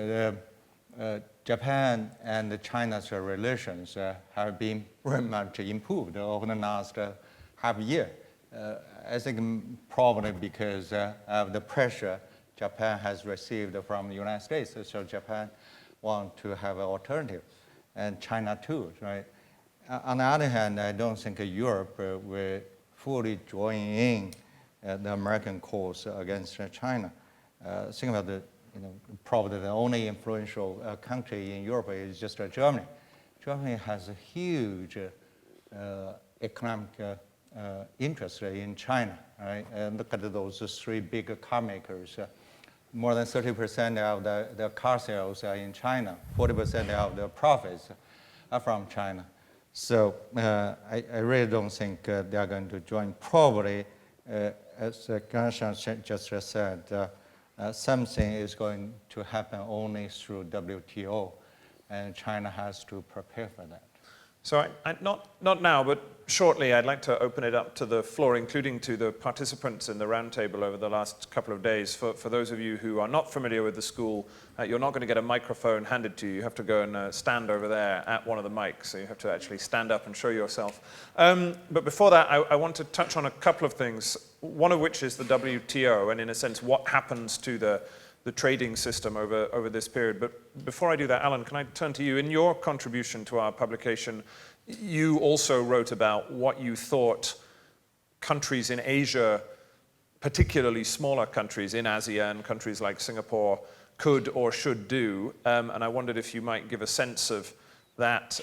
Japan and China's relations have been very much improved over the last half year. I think probably because of the pressure Japan has received from the United States. So Japan wants to have an alternative, and China too, right? On the other hand, I don't think Europe will fully join in the American cause against China. Think about probably the only influential country in Europe is just Germany. Germany has a huge economic interest in China, right? And look at those three big car makers. More than 30% of the car sales are in China. 40% of the profits are from China. So I really don't think they are going to join. Probably, as Ghanshyam just said, something is going to happen only through WTO, and China has to prepare for that. So not now, but shortly, I'd like to open it up to the floor, including to the participants in the roundtable over the last couple of days. For those of you who are not familiar with the school, you're not going to get a microphone handed to you. You have to go and stand over there at one of the mics, so you have to actually stand up and show yourself. But before that, I want to touch on a couple of things, one of which is the WTO, and in a sense, what happens to the trading system over this period. But before I do that, Alan, can I turn to you? In your contribution to our publication, you also wrote about what you thought countries in Asia, particularly smaller countries in ASEAN, countries like Singapore, could or should do. And I wondered if you might give a sense of that,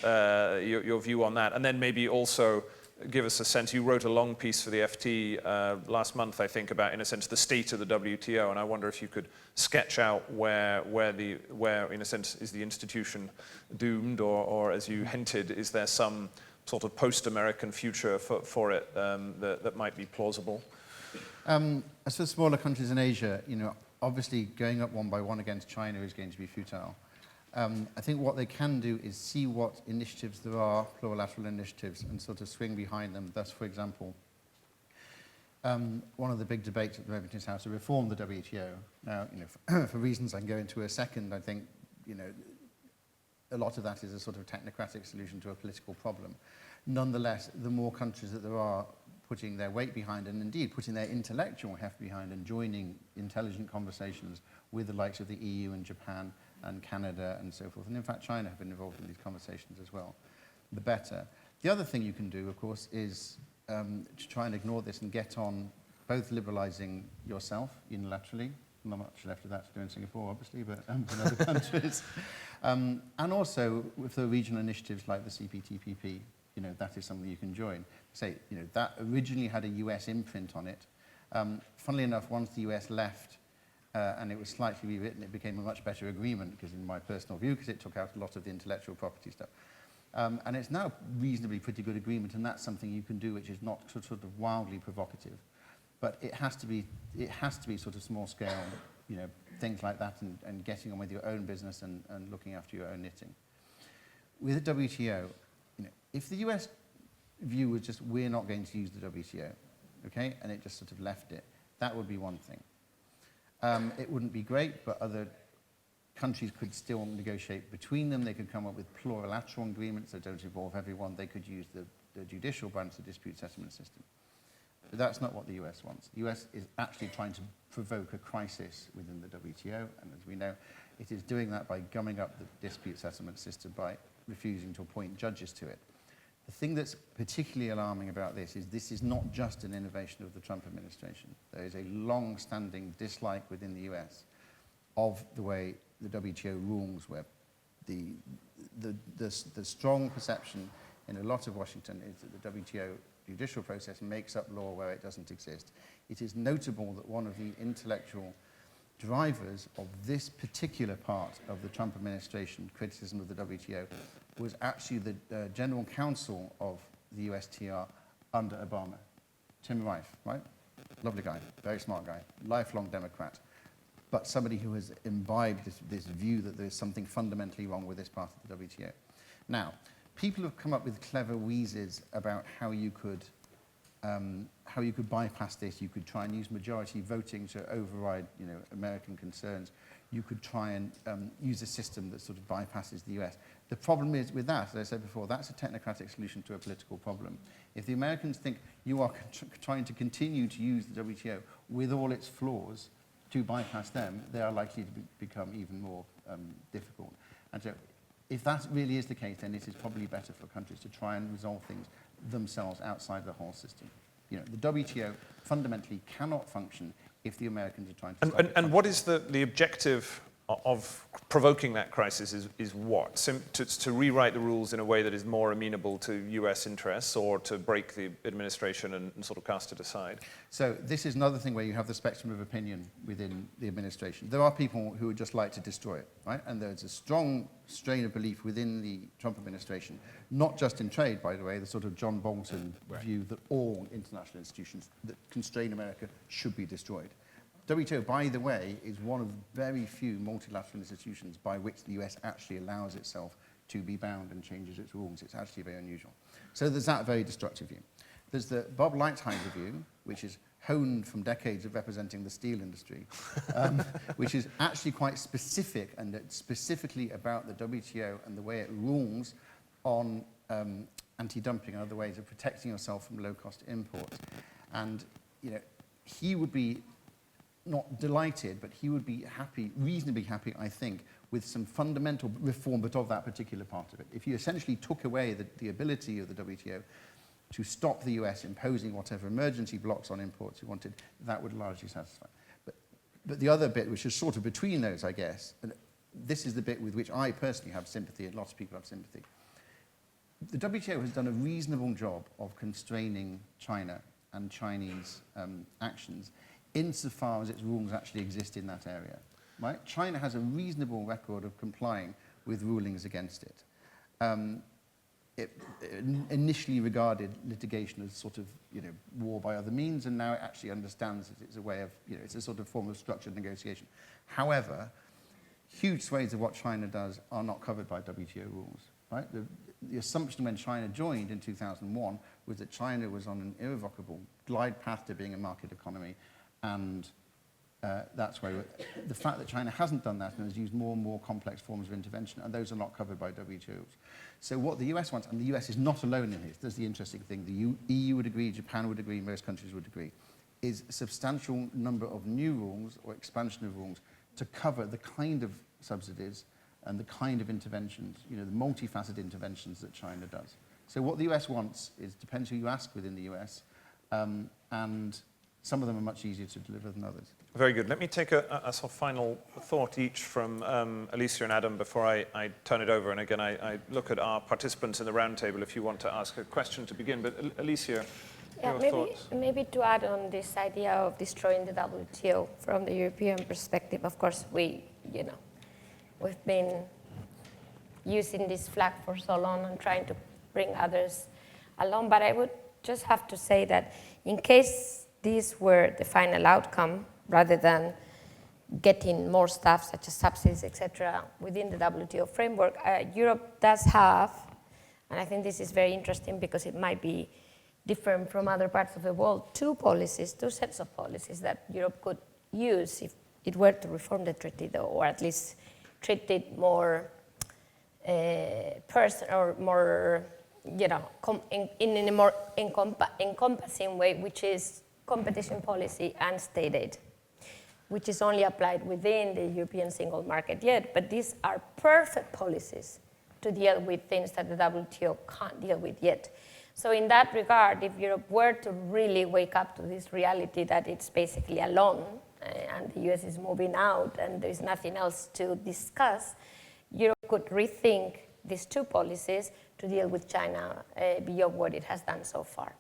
your view on that. And then maybe also give us a sense. You wrote a long piece for the FT last month, I think, about, in a sense, the state of the WTO, and I wonder if you could sketch out where in a sense, is the institution doomed, or as you hinted, is there some sort of post-American future for it that might be plausible? As for smaller countries in Asia, obviously going up one by one against China is going to be futile. I think what they can do is see what initiatives there are, plurilateral initiatives, and sort of swing behind them. Thus, for example, one of the big debates at the moment is how to reform the WTO. Now, for reasons I can go into in a second, I think, a lot of that is a sort of technocratic solution to a political problem. Nonetheless, the more countries that there are putting their weight behind, and indeed putting their intellectual heft behind, and joining intelligent conversations with the likes of the EU and Japan and Canada and so forth, and in fact China have been involved in these conversations as well, the better. The other thing you can do, of course, is to try and ignore this and get on both liberalizing yourself unilaterally, not much left of that to do in Singapore, obviously, but in other countries, and also with the regional initiatives like the CPTPP, that is something you can join. Say, that originally had a US imprint on it. Funnily enough, once the US left, and it was slightly rewritten, it became a much better agreement, because in my personal view, because it took out a lot of the intellectual property stuff. And it's now reasonably pretty good agreement, and that's something you can do which is not sort of wildly provocative. But it has to be sort of small scale, things like that, and getting on with your own business and looking after your own knitting. With the WTO, if the US view was just, we're not going to use the WTO, okay, and it just sort of left it, that would be one thing. It wouldn't be great, but other countries could still negotiate between them. They could come up with plurilateral agreements that don't involve everyone. They could use the judicial branch, the dispute settlement system. But that's not what the US wants. The US is actually trying to provoke a crisis within the WTO, and as we know, it is doing that by gumming up the dispute settlement system by refusing to appoint judges to it. The thing that's particularly alarming about this is not just an innovation of the Trump administration. There is a long-standing dislike within the US of the way the WTO rules, where the strong perception in a lot of Washington is that the WTO judicial process makes up law where it doesn't exist. It is notable that one of the intellectual drivers of this particular part of the Trump administration criticism of the WTO was actually the general counsel of the USTR under Obama, Tim Rife, right? Lovely guy, very smart guy, lifelong Democrat, but somebody who has imbibed this view that there's something fundamentally wrong with this part of the WTO. Now, people have come up with clever wheezes about how you could bypass this. You could try and use majority voting to override, American concerns. You could try and use a system that sort of bypasses the US. The problem is with that, as I said before, that's a technocratic solution to a political problem. If the Americans think you are trying to continue to use the WTO with all its flaws to bypass them, they are likely to become even more difficult. And so if that really is the case, then it is probably better for countries to try and resolve things themselves outside the whole system. The WTO fundamentally cannot function if the Americans are trying to stop it. And what is the objective of provoking that crisis is what? To rewrite the rules in a way that is more amenable to US interests, or to break the administration and sort of cast it aside? So this is another thing where you have the spectrum of opinion within the administration. There are people who would just like to destroy it, right? And there's a strong strain of belief within the Trump administration, not just in trade, by the way, the sort of John Bolton view that all international institutions that constrain America should be destroyed. WTO, by the way, is one of very few multilateral institutions by which the US actually allows itself to be bound and changes its rules. It's actually very unusual. So there's that very destructive view. There's the Bob Lighthizer view, which is honed from decades of representing the steel industry, which is actually quite specific, and it's specifically about the WTO and the way it rules on anti-dumping and other ways of protecting yourself from low-cost imports. And he would be not delighted, but he would be happy, reasonably happy, I think, with some fundamental reform, but of that particular part of it. If you essentially took away the ability of the WTO to stop the US imposing whatever emergency blocks on imports you wanted, that would largely satisfy. But the other bit, which is sort of between those, I guess, and this is the bit with which I personally have sympathy, and lots of people have sympathy. The WTO has done a reasonable job of constraining China and Chinese actions insofar as its rules actually exist in that area. Right? China has a reasonable record of complying with rulings against it. It initially regarded litigation as sort of, war by other means, and now it actually understands that it's a way of, it's a sort of form of structured negotiation. However, huge swathes of what China does are not covered by WTO rules. Right? The assumption when China joined in 2001 was that China was on an irrevocable glide path to being a market economy, and that's why the fact that China hasn't done that and has used more and more complex forms of intervention, and those are not covered by WTO. So what the US wants, and the US is not alone in this, this is the interesting thing, the EU would agree, Japan would agree, most countries would agree, is a substantial number of new rules or expansion of rules to cover the kind of subsidies and the kind of interventions, the multifaceted interventions that China does. So what the US wants is, depends who you ask within the US, and some of them are much easier to deliver than others. Very good. Let me take a sort of final thought each from Alicia and Adam before I turn it over. And again, I look at our participants in the roundtable if you want to ask a question to begin. But Alicia, your thoughts? Maybe to add on this idea of destroying the WTO from the European perspective, of course, we've been using this flag for so long and trying to bring others along. But I would just have to say that in case these were the final outcome, rather than getting more stuff such as subsidies, etc., within the WTO framework, Europe does have, and I think this is very interesting because it might be different from other parts of the world, two sets of policies that Europe could use if it were to reform the treaty, though, or at least treat it more more in a more encompassing way, which is competition policy and state aid, which is only applied within the European single market yet. But these are perfect policies to deal with things that the WTO can't deal with yet. So in that regard, if Europe were to really wake up to this reality that it's basically alone, and the US is moving out and there's nothing else to discuss, Europe could rethink these two policies to deal with China beyond what it has done so far.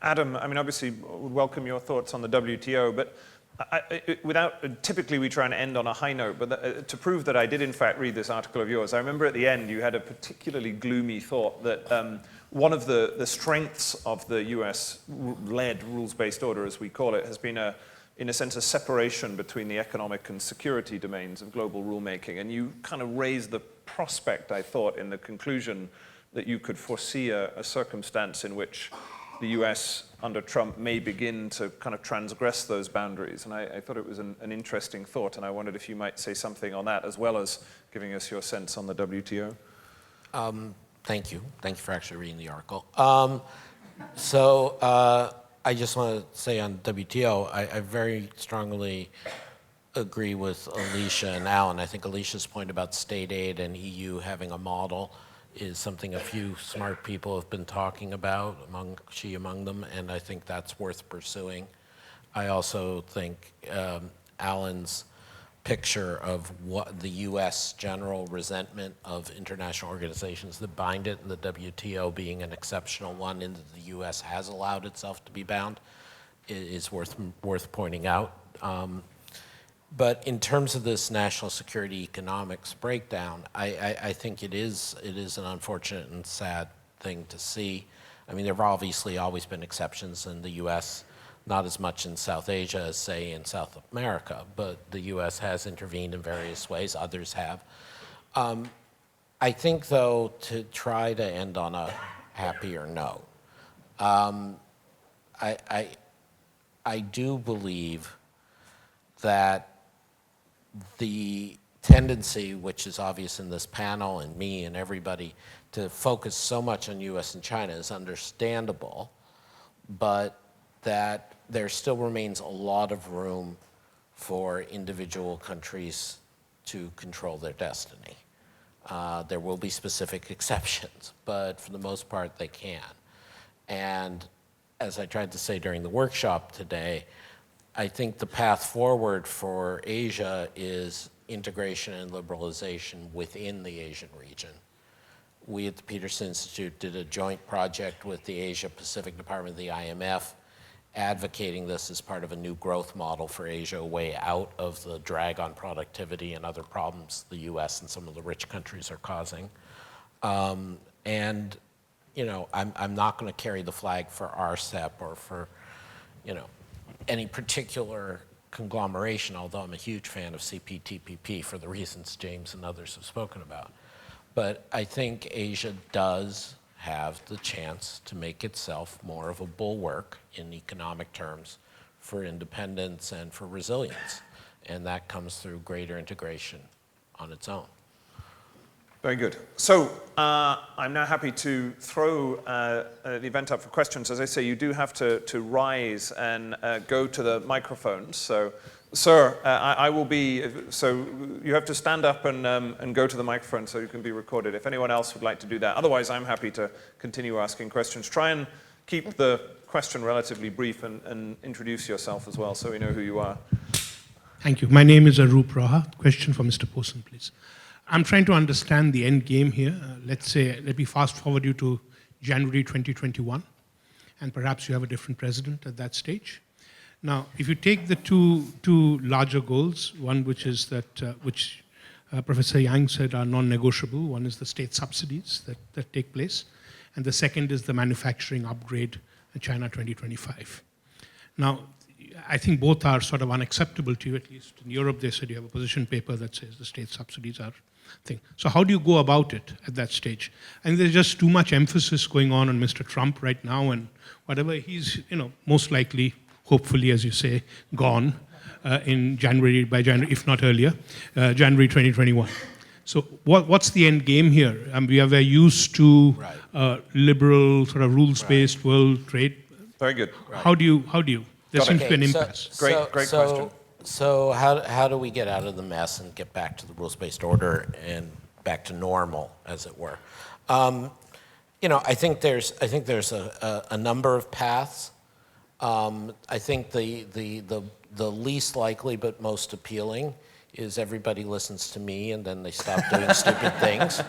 Adam, I mean, obviously, would welcome your thoughts on the WTO, but typically we try and end on a high note, but to prove that I did in fact read this article of yours, I remember at the end you had a particularly gloomy thought that one of the strengths of the US-led rules-based order, as we call it, has been in a sense, a separation between the economic and security domains of global rulemaking. And you kind of raised the prospect, I thought, in the conclusion that you could foresee a circumstance in which the US under Trump may begin to kind of transgress those boundaries. And I thought it was an interesting thought, and I wondered if you might say something on that, as well as giving us your sense on the WTO. Thank you. Thank you for actually reading the article. I just want to say on WTO, I very strongly agree with Alicia and Alan. I think Alicia's point about state aid and EU having a model is something a few smart people have been talking about, among them, and I think that's worth pursuing. I also think Alan's picture of what the U.S. general resentment of international organizations that bind it, and the WTO being an exceptional one in that the U.S. has allowed itself to be bound, is worth pointing out. But in terms of this national security economics breakdown, I think it is an unfortunate and sad thing to see. I mean, there have obviously always been exceptions in the U.S., not as much in South Asia as, say, in South America, but the U.S. has intervened in various ways, others have. I think, though, to try to end on a happier note, I do believe that the tendency, which is obvious in this panel and me and everybody, to focus so much on U.S. and China is understandable, but that there still remains a lot of room for individual countries to control their destiny. There will be specific exceptions, but for the most part they can. And as I tried to say during the workshop today, I think the path forward for Asia is integration and liberalization within the Asian region. We at the Peterson Institute did a joint project with the Asia Pacific Department of the IMF, advocating this as part of a new growth model for Asia, a way out of the drag on productivity and other problems the US and some of the rich countries are causing. And you know, I'm not going to carry the flag for RCEP or for, you know, any particular conglomeration, although I'm a huge fan of CPTPP for the reasons James and others have spoken about. But I think Asia does have the chance to make itself more of a bulwark in economic terms for independence and for resilience. And that comes through greater integration on its own. Very good. So I'm now happy to throw the event up for questions. As I say, you do have to rise and go to the microphones. So, sir, I will be, so you have to stand up and go to the microphone so you can be recorded. If anyone else would like to do that. Otherwise, I'm happy to continue asking questions. Try and keep the question relatively brief and introduce yourself as well so we know who you are. Thank you. My name is Arup Roha. Question for Mr. Posen, please. I'm trying to understand the end game here. Let me fast forward you to January 2021, and perhaps you have a different president at that stage. Now, if you take the two larger goals, one which is that, which Professor Yang said are non-negotiable, one is the state subsidies that take place, and the second is the manufacturing upgrade in China 2025. Now, I think both are sort of unacceptable to you, at least in Europe they said you have a position paper that says the state subsidies are thing. So how do you go about it at that stage? And there's just too much emphasis going on Mr. Trump right now, and whatever he's, you know, most likely, hopefully, as you say, gone in January, by January, if not earlier, January 2021. So what's the end game here? We are very used to liberal, sort of rules-based world trade? Very good. How do you? There Got it. seems to be an Okay, impasse. Great question. So how do we get out of the mess and get back to the rules-based order and back to normal, as it were? I think there's a number of paths. I think the least likely but most appealing is everybody listens to me and then they stop doing stupid things.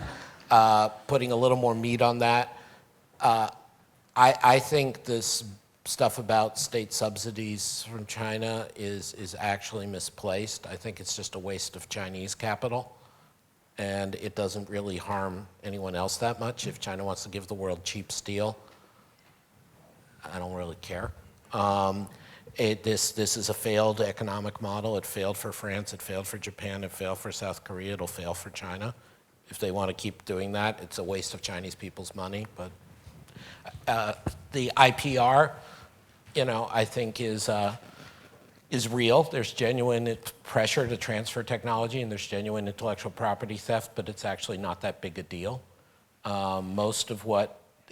Putting a little more meat on that, I think this stuff about state subsidies from China is actually misplaced. I think it's just a waste of Chinese capital, and it doesn't really harm anyone else that much. If China wants to give the world cheap steel, I don't really care. This is a failed economic model. It failed for France, it failed for Japan, it failed for South Korea, it'll fail for China. If they want to keep doing that, it's a waste of Chinese people's money. But the IPR, I think is real. There's genuine pressure to transfer technology, and there's genuine intellectual property theft, but it's actually not that big a deal. Most of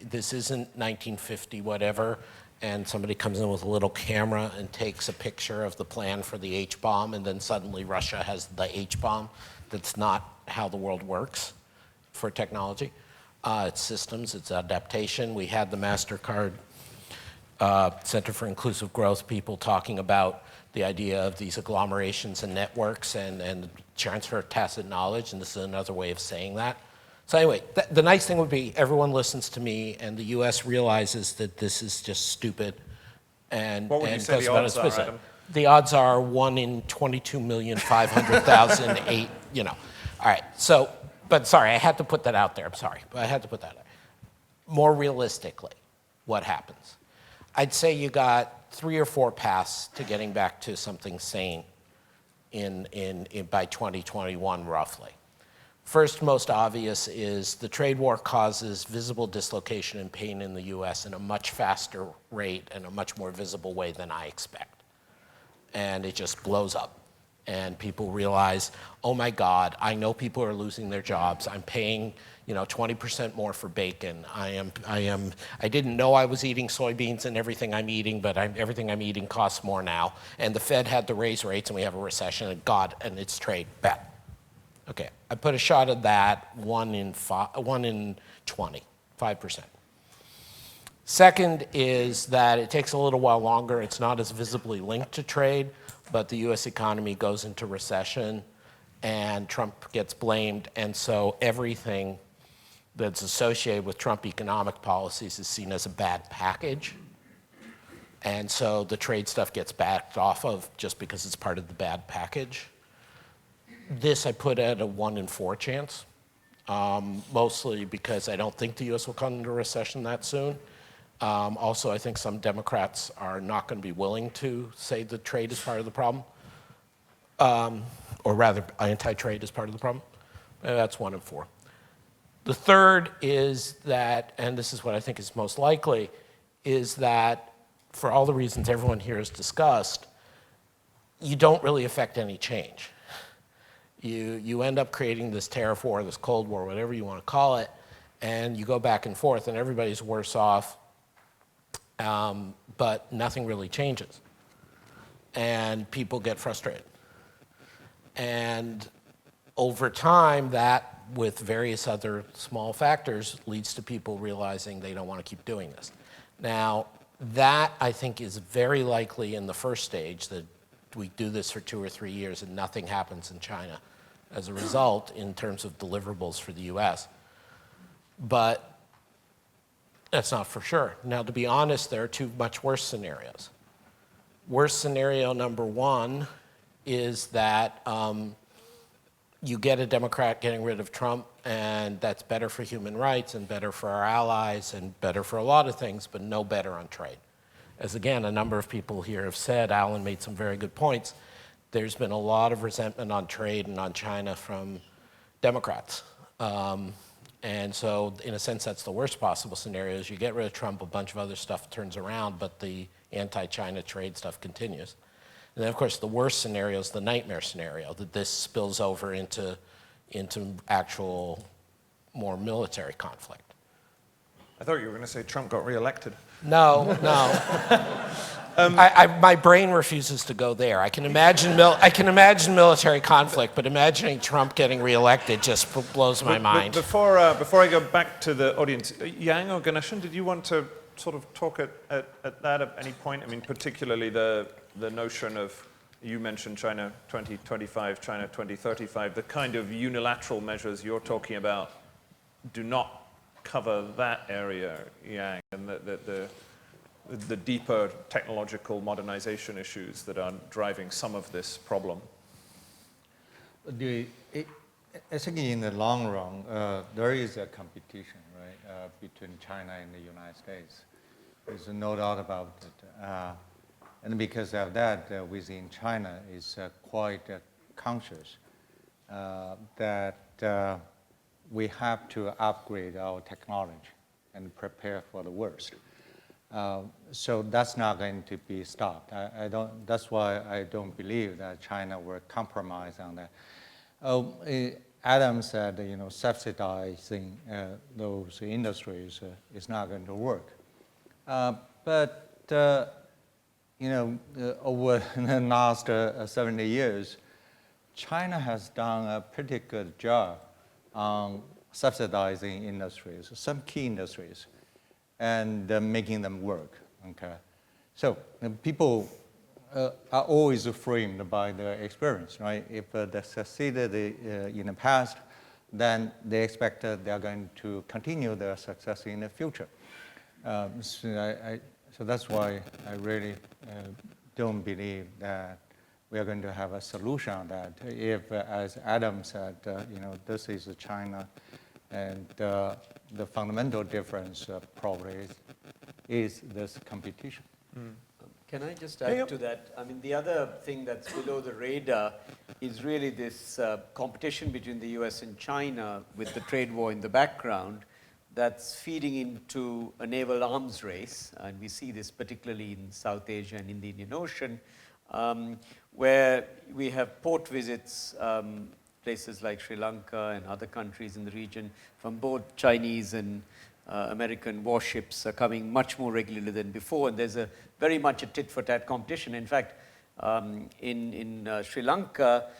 this isn't 1950 whatever, and somebody comes in with a little camera and takes a picture of the plan for the H-bomb, and then suddenly Russia has the H-bomb. That's not how the world works for technology. It's systems, it's adaptation. We had the Mastercard Center for Inclusive Growth people talking about the idea of these agglomerations and networks and transfer of tacit knowledge, and this is another way of saying that. So anyway, the nice thing would be everyone listens to me and the US realizes that this is just stupid and What would you say goes the about odds its are, business. Adam? The odds are 1 in 22,500,008, All right, but sorry, I had to put that out there. I'm sorry, but I had to put that out. More realistically, what happens? I'd say you got 3 or 4 paths to getting back to something sane by 2021, roughly. First, most obvious is the trade war causes visible dislocation and pain in the US in a much faster rate and a much more visible way than I expect. And it just blows up. And people realize, oh my God, I know people are losing their jobs. I'm paying 20% more for bacon. I didn't know I was eating soybeans and everything I'm eating, but everything I'm eating costs more now. And the Fed had to raise rates and we have a recession, and it's trade, bad. Okay, I put a shot at that, 1 in 20, 5%. Second is that it takes a little while longer. It's not as visibly linked to trade, but the US economy goes into recession and Trump gets blamed, and so everything that's associated with Trump economic policies is seen as a bad package. And so the trade stuff gets backed off of just because it's part of the bad package. This I put at a 1 in 4 chance, mostly because I don't think the US will come into recession that soon. Also, I think some Democrats are not going to be willing to say that trade is part of the problem, or rather anti-trade is part of the problem. That's 1 in 4. The third is that, and this is what I think is most likely, is that for all the reasons everyone here has discussed, you don't really affect any change. You end up creating this tariff war, this Cold War, whatever you want to call it, and you go back and forth, and everybody's worse off, but nothing really changes. And people get frustrated. And over time, that, with various other small factors, leads to people realizing they don't want to keep doing this. Now, that, I think, is very likely in the first stage, that we do this for 2 or 3 years and nothing happens in China as a result in terms of deliverables for the US. But that's not for sure. Now, to be honest, there are 2 much worse scenarios. Worst scenario number 1 is that you get a Democrat getting rid of Trump, and that's better for human rights and better for our allies and better for a lot of things, but no better on trade. As again, a number of people here have said, Alan made some very good points, there's been a lot of resentment on trade and on China from Democrats. And so, in a sense, that's the worst possible scenario, is you get rid of Trump, a bunch of other stuff turns around, but the anti-China trade stuff continues. And then, of course, the worst scenario is the nightmare scenario, that this spills over into actual more military conflict. I thought you were going to say Trump got re-elected. No, no. My brain refuses to go there. I can imagine military conflict, but imagining Trump getting reelected just blows my mind. Before I go back to the audience, Yang or Ganeshan, did you want to sort of talk at that at any point? I mean, particularly the notion of, you mentioned China 2025, China 2035, the kind of unilateral measures you're talking about do not cover that area, Yang, and the deeper technological modernization issues that are driving some of this problem. I think in the long run, there is a competition, right, between China and the United States. There's no doubt about it. And because of that, within China is quite conscious that we have to upgrade our technology and prepare for the worst. So that's not going to be stopped. That's why I don't believe that China will compromise on that. Adam said, subsidizing those industries is not going to work. But over the last 70 years, China has done a pretty good job on subsidizing industries, some key industries, and making them work, okay? So people are always framed by their experience, right? If they succeeded in the past, then they expect they're going to continue their success in the future. So that's why I really don't believe that we are going to have a solution on that. If, as Adam said, this is China, and the fundamental difference probably is this competition. Can I just add to that? I mean, the other thing that's below the radar is really this competition between the US and China with the trade war in the background that's feeding into a naval arms race. And we see this particularly in South Asia and in the Indian Ocean, where we have port visits, places like Sri Lanka and other countries in the region, from both Chinese and American warships are coming much more regularly than before, and there's very much a tit-for-tat competition. In fact, in Sri Lanka,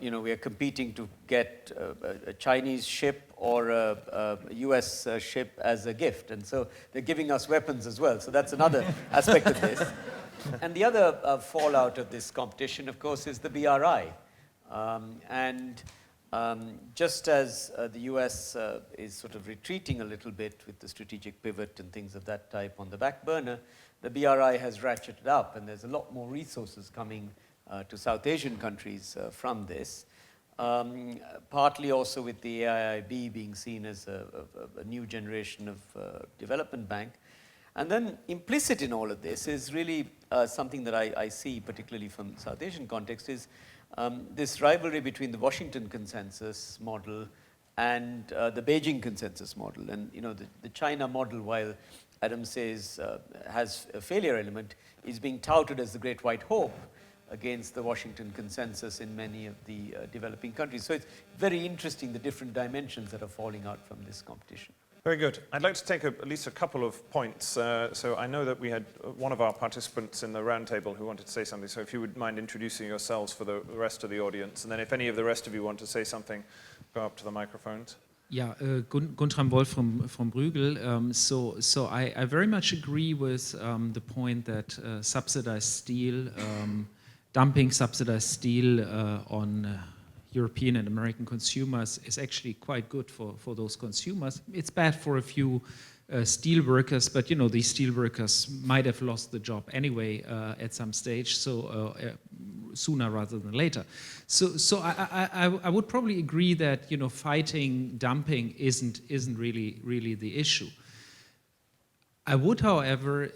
we are competing to get a Chinese ship or a US ship as a gift, and so they're giving us weapons as well. So that's another aspect of this. And the other fallout of this competition, of course, is the BRI. Just as the US is sort of retreating a little bit with the strategic pivot and things of that type on the back burner, the BRI has ratcheted up, and there's a lot more resources coming to South Asian countries from this. Partly also with the AIIB being seen as a new generation of development bank. And then implicit in all of this is really something that I see, particularly from South Asian context, is this rivalry between the Washington consensus model and the Beijing consensus model. And the China model, while Adam says has a failure element, is being touted as the great white hope against the Washington consensus in many of the developing countries. So it's very interesting, the different dimensions that are falling out from this competition. Very good. I'd like to take at least a couple of points. So I know that we had one of our participants in the roundtable who wanted to say something. So if you would mind introducing yourselves for the rest of the audience. And then if any of the rest of you want to say something, go up to the microphones. Yeah, Guntram Wolf from Bruegel. So I very much agree with the point that subsidized steel, dumping subsidized steel on European and American consumers is actually quite good for those consumers. It's bad for a few steel workers, but these steel workers might have lost the job anyway at some stage, so sooner rather than later. So I would probably agree that fighting dumping isn't really the issue. I would, however,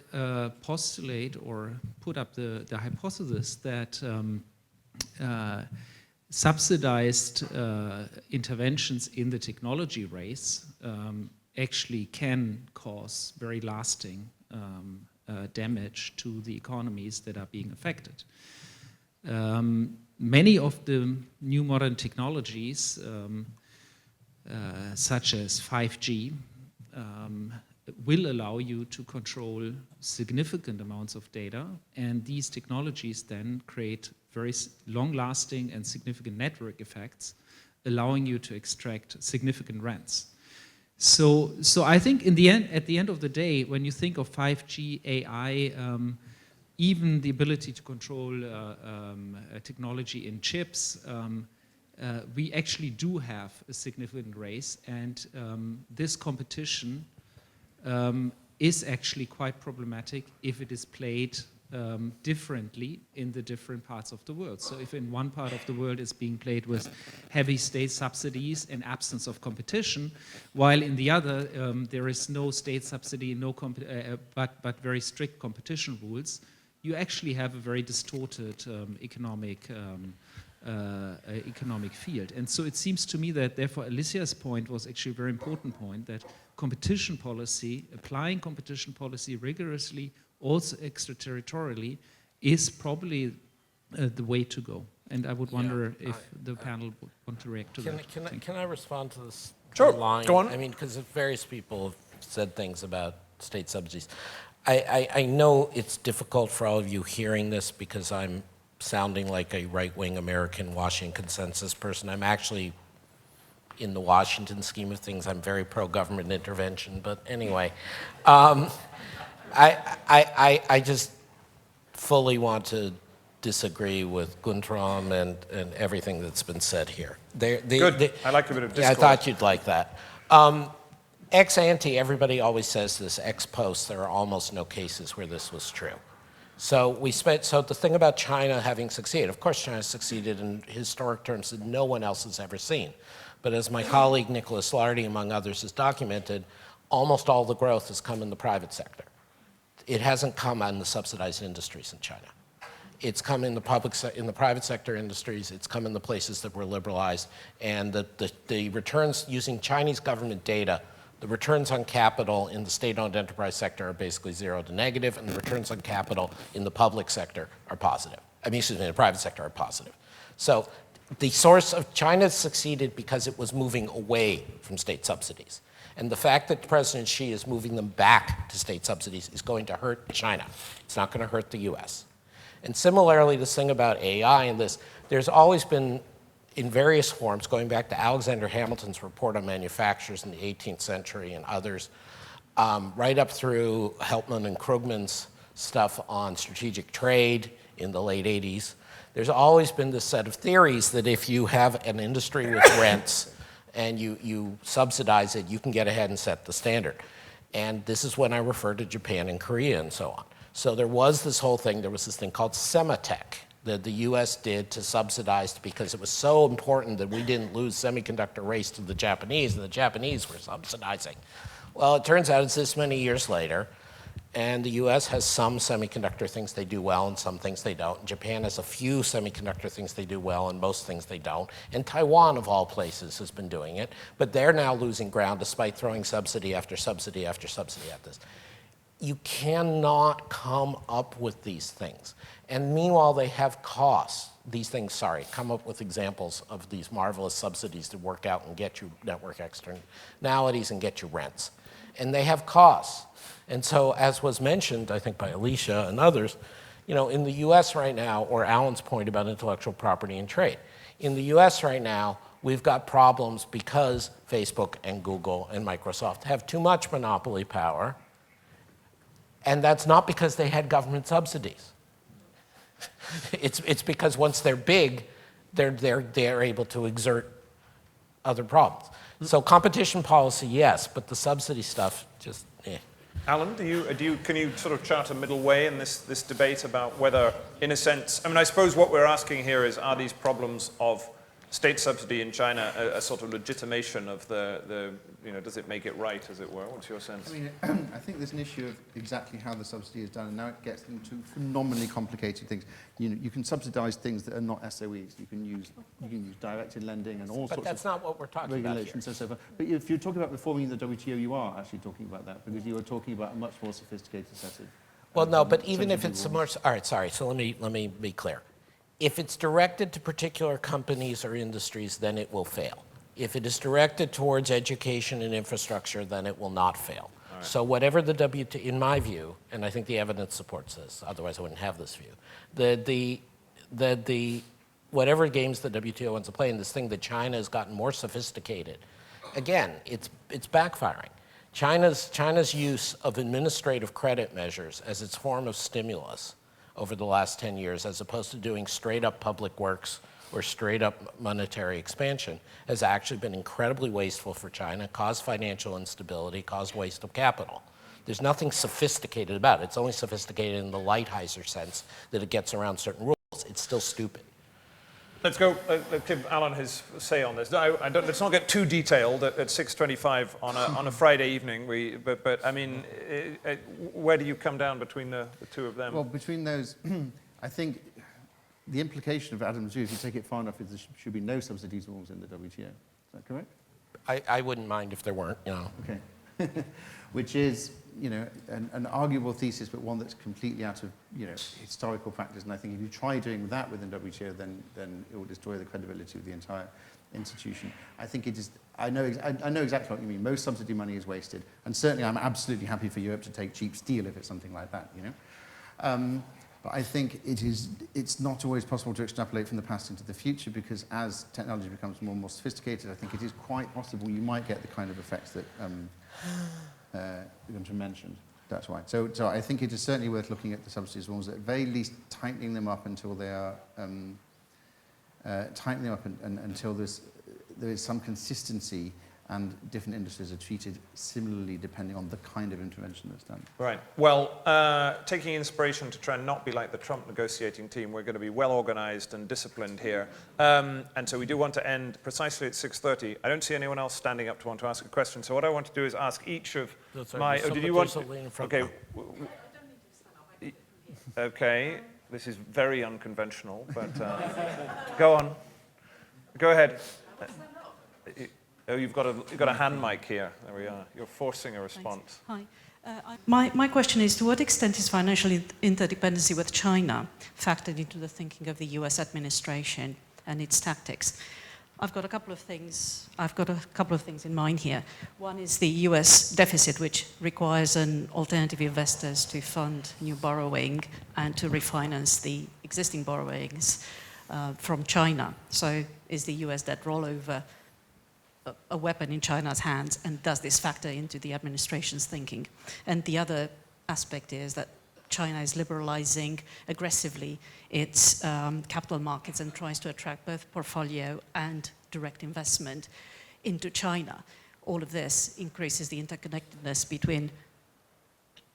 postulate or put up the hypothesis that subsidized interventions in the technology race actually can cause very lasting damage to the economies that are being affected. Many of the new modern technologies, such as 5G, will allow you to control significant amounts of data, and these technologies then create very long-lasting and significant network effects, allowing you to extract significant rents. So I think in the end, at the end of the day, when you think of 5G, AI, even the ability to control technology in chips, we actually do have a significant race, and this competition is actually quite problematic if it is played differently in the different parts of the world. So if in one part of the world it's being played with heavy state subsidies and absence of competition, while in the other there is no state subsidy, but very strict competition rules, you actually have a very distorted economic field. And so it seems to me that therefore Alicia's point was actually a very important point, that competition policy, applying competition policy rigorously, also extraterritorially, is probably the way to go. And I would wonder if the panel would want to react to that. Can I respond to this Sure, go on. I mean, because various people have said things about state subsidies. I know it's difficult for all of you hearing this because I'm sounding like a right-wing American Washington consensus person. I'm actually, in the Washington scheme of things, I'm very pro-government intervention, but anyway. I just fully want to disagree with Guntram and everything that's been said here. Good. I like a bit of discourse. Yeah, I thought you'd like that. Ex ante, everybody always says this. Ex post, there are almost no cases where this was true. So the thing about China having succeeded, of course China succeeded in historic terms that no one else has ever seen. But as my colleague Nicholas Lardy, among others, has documented, almost all the growth has come in the private sector. It hasn't come on the subsidized industries in China. It's come in the private sector industries. It's come in the places that were liberalized, and the returns using Chinese government data. The returns on capital in the state-owned enterprise sector are basically 0 to negative, and the returns on capital in the public sector are positive. I mean, excuse me, the private sector are positive. So the source of China succeeded because it was moving away from state subsidies. And the fact that President Xi is moving them back to state subsidies is going to hurt China. It's not going to hurt the US. And similarly, this thing about AI and this, there's always been, in various forms, going back to Alexander Hamilton's report on manufacturers in the 18th century and others, right up through Helpman and Krugman's stuff on strategic trade in the late 80s. There's always been this set of theories that if you have an industry with rents and you subsidize it, you can get ahead and set the standard. And this is when I refer to Japan and Korea and so on. So there was this whole thing, there was this thing called Sematech that the US did to subsidize because it was so important that we didn't lose semiconductor race to the Japanese, and the Japanese were subsidizing. Well, it turns out it's this many years later, and the US has some semiconductor things they do well and some things they don't. And Japan has a few semiconductor things they do well and most things they don't. And Taiwan, of all places, has been doing it. But they're now losing ground despite throwing subsidy after subsidy after subsidy at this. You cannot come up with these things. And meanwhile, they have costs. These things, come up with examples of these marvelous subsidies to work out and get you network externalities and get you rents. And they have costs. And so, as was mentioned, I think by Alicia and others, in the US right now, or Alan's point about intellectual property and trade, in the US right now, we've got problems because Facebook and Google and Microsoft have too much monopoly power. And that's not because they had government subsidies. It's because once they're big, they're able to exert other problems. So competition policy, yes, but the subsidy stuff, just Alan, can you sort of chart a middle way in this debate about whether, in a sense, I mean, I suppose what we're asking here is, are these problems of state subsidy in China a sort of legitimation of does it make it right, as it were? What's your sense? I mean, I think there's an issue of exactly how the subsidy is done, and now it gets into phenomenally complicated things. You can subsidize things that are not SOEs. You can use directed lending and all sorts of regulations. But that's not what we're talking about here. And so forth. But if you're talking about reforming the WTO, you are actually talking about that, because you are talking about a much more sophisticated set of... Well, no, but even if it's more... All right, sorry, so let me be clear. If it's directed to particular companies or industries, then it will fail. If it is directed towards education and infrastructure, then it will not fail. So whatever the WTO, in my view, and I think the evidence supports this, otherwise I wouldn't have this view, whatever games the WTO wants to play in this thing, that China has gotten more sophisticated. Again, it's backfiring. China's use of administrative credit measures as its form of stimulus over the last 10 years, as opposed to doing straight up public works or straight up monetary expansion, has actually been incredibly wasteful for China, caused financial instability, caused waste of capital. There's nothing sophisticated about it. It's only sophisticated in the Lighthizer sense that it gets around certain rules. It's still stupid. Let's go, let's give Alan his say on this. Let's not get too detailed at 6:25 on a Friday evening. But I mean, where do you come down between the two of them? Well, between those, I think the implication of Adam's view, if you take it far enough, is there should be no subsidies rules in the WTO. Is that correct? I wouldn't mind if there weren't, you know. Okay. Which is, you know, an arguable thesis, but one that's completely out of, you know, historical practice. And I think if you try doing that within WTO, then it will destroy the credibility of the entire institution. I think it is. I know exactly what you mean. Most subsidy money is wasted, and certainly I'm absolutely happy for Europe to take cheap steel if it's something like that, you know. But I think it's not always possible to extrapolate from the past into the future, because as technology becomes more and more sophisticated, I think it is quite possible you might get the kind of effects that Gunter mentioned. That's why. So I think it is certainly worth looking at the subsidies rules, at the very least tightening them up until they are until there is some consistency and different industries are treated similarly depending on the kind of intervention that's done. Right. Well, taking inspiration to try and not be like the Trump negotiating team, we're going to be well organized and disciplined here. And so we do want to end precisely at 6:30. I don't see anyone else standing up to want to ask a question. So what I want to do is ask each of my... Oh, did you want to... Okay. Okay. This is very unconventional, but go on. Go ahead. Oh, you've got a hand mic here. There we are. You're forcing a response. Thanks. Hi. My question is, to what extent is financial interdependency with China factored into the thinking of the US administration and its tactics? I've got a couple of things in mind here. One is the US deficit, which requires an alternative investors to fund new borrowing and to refinance the existing borrowings from China. So is the US debt rollover a weapon in China's hands, and does this factor into the administration's thinking? And the other aspect is that China is liberalizing aggressively its capital markets and tries to attract both portfolio and direct investment into China. All of this increases the interconnectedness between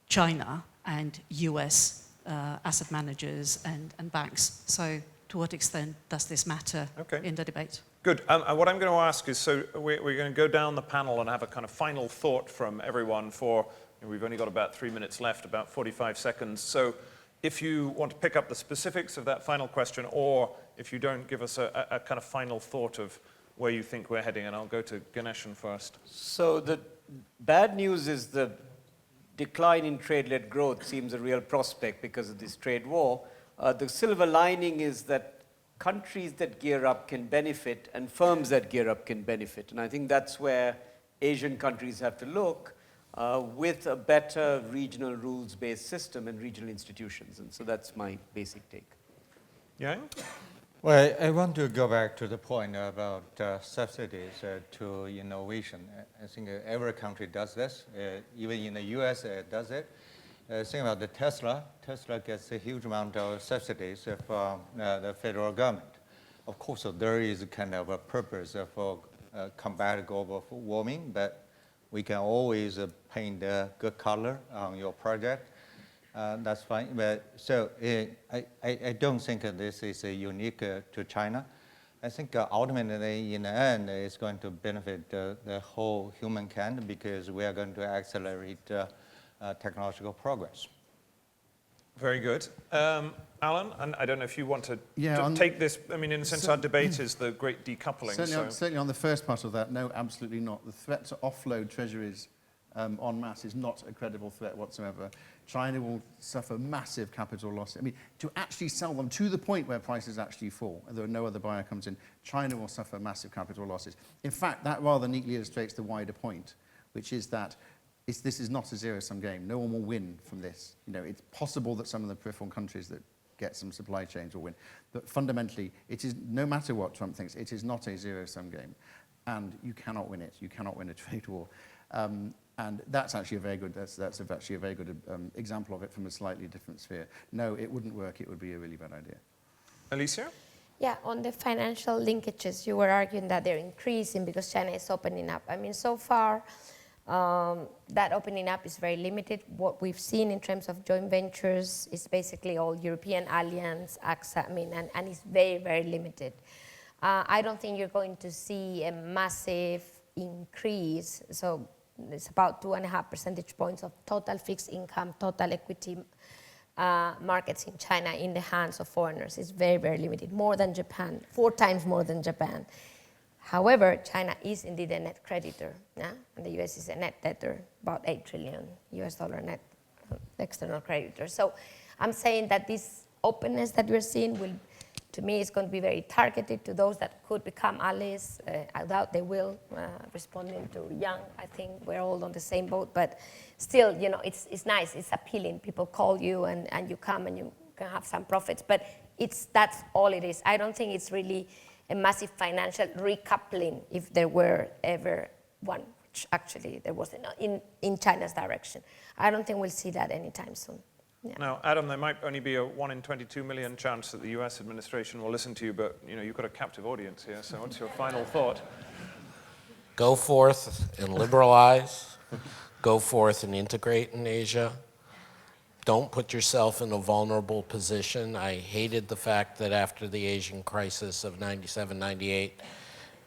China and US asset managers and banks. So to what extent does this matter in the debate? Good. What I'm going to ask is, so we're going to go down the panel and have a kind of final thought from everyone for, we've only got about 3 minutes left, about 45 seconds. So if you want to pick up the specifics of that final question, or if you don't, give us a kind of final thought of where you think we're heading, and I'll go to Ganeshan first. So the bad news is the decline in trade-led growth seems a real prospect because of this trade war. The silver lining is that countries that gear up can benefit, and firms that gear up can benefit. And I think that's where Asian countries have to look with a better regional rules-based system and regional institutions. And so that's my basic take. Yang? Well, I want to go back to the point about subsidies to innovation. I think every country does this. Even in the US, it does it. Think about the Tesla. Tesla gets a huge amount of subsidies from the federal government. Of course, there is kind of a purpose for combat global warming, but we can always paint a good color on your project. That's fine. But so I don't think this is unique to China. I think ultimately, in the end, it's going to benefit the whole humankind, because we are going to accelerate technological progress. Very good. Alan, and I don't know if you want to Yeah, take this, I mean, in a sense, our debate is the great decoupling. Certainly on the first part of that, no, absolutely not. The threat to offload treasuries en masse is not a credible threat whatsoever. China will suffer massive capital losses. I mean, to actually sell them to the point where prices actually fall, and there are no other buyer comes in, China will suffer massive capital losses. In fact, that rather neatly illustrates the wider point, which is that this is not a zero-sum game. No one will win from this. You know, it's possible that some of the peripheral countries that get some supply chains will win. But fundamentally, it is, no matter what Trump thinks, it is not a zero-sum game. And you cannot win it. You cannot win a trade war. And that's actually a very good, that's actually a very good example of it from a slightly different sphere. No, it wouldn't work. It would be a really bad idea. Alicia? Yeah, on the financial linkages, you were arguing that they're increasing because China is opening up. I mean, so far, that opening up is very limited. What we've seen in terms of joint ventures is basically all European alliance, AXA, I mean, and it's very, very limited. I don't think you're going to see a massive increase. So it's about 2.5 percentage points of total fixed income, total equity markets in China in the hands of foreigners. It's very, very limited, more than Japan, 4 times more than Japan. However, China is indeed a net creditor, yeah? And the US is a net debtor, about $8 trillion US dollar net external creditor. So I'm saying that this openness that we're seeing will, to me, is going to be very targeted to those that could become allies. I doubt they will, responding to Young. I think we're all on the same boat, but still, you know, it's nice, it's appealing. People call you and you come and you can have some profits, but that's all it is. I don't think it's really a massive financial recoupling, if there were ever one, which actually there wasn't in China's direction. I don't think we'll see that anytime soon. Yeah. Now, Adam, there might only be a 1 in 22 million chance that the US administration will listen to you, but you know, you've got a captive audience here, so what's your final thought? Go forth and liberalize. Go forth and integrate in Asia. Don't put yourself in a vulnerable position. I hated the fact that after the Asian crisis of 97, 98,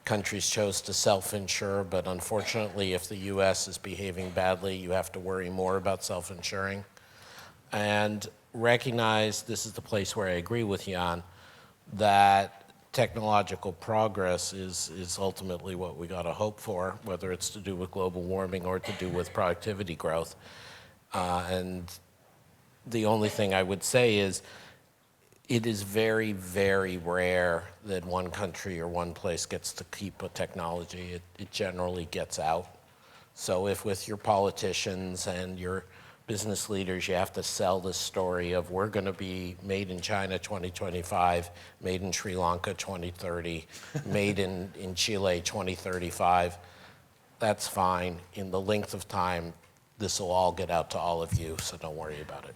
countries chose to self-insure, but unfortunately, if the US is behaving badly, you have to worry more about self-insuring. And recognize, this is the place where I agree with Jan, that technological progress is ultimately what we got to hope for, whether it's to do with global warming or to do with productivity growth. And the only thing I would say is it is very, very rare that one country or one place gets to keep a technology. It generally gets out. So if with your politicians and your business leaders, you have to sell this story of we're going to be made in China 2025, made in Sri Lanka 2030, made in Chile 2035, that's fine. In the length of time, this will all get out to all of you, so don't worry about it.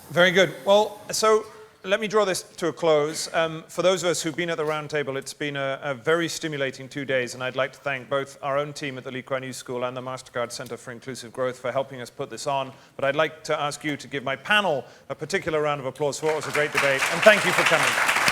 Very good. Well, so let me draw this to a close. For those of us who've been at the roundtable, it's been a very stimulating 2 days, and I'd like to thank both our own team at the Lee Kuan School and the Mastercard Center for Inclusive Growth for helping us put this on. But I'd like to ask you to give my panel a particular round of applause for what was a great debate, and thank you for coming.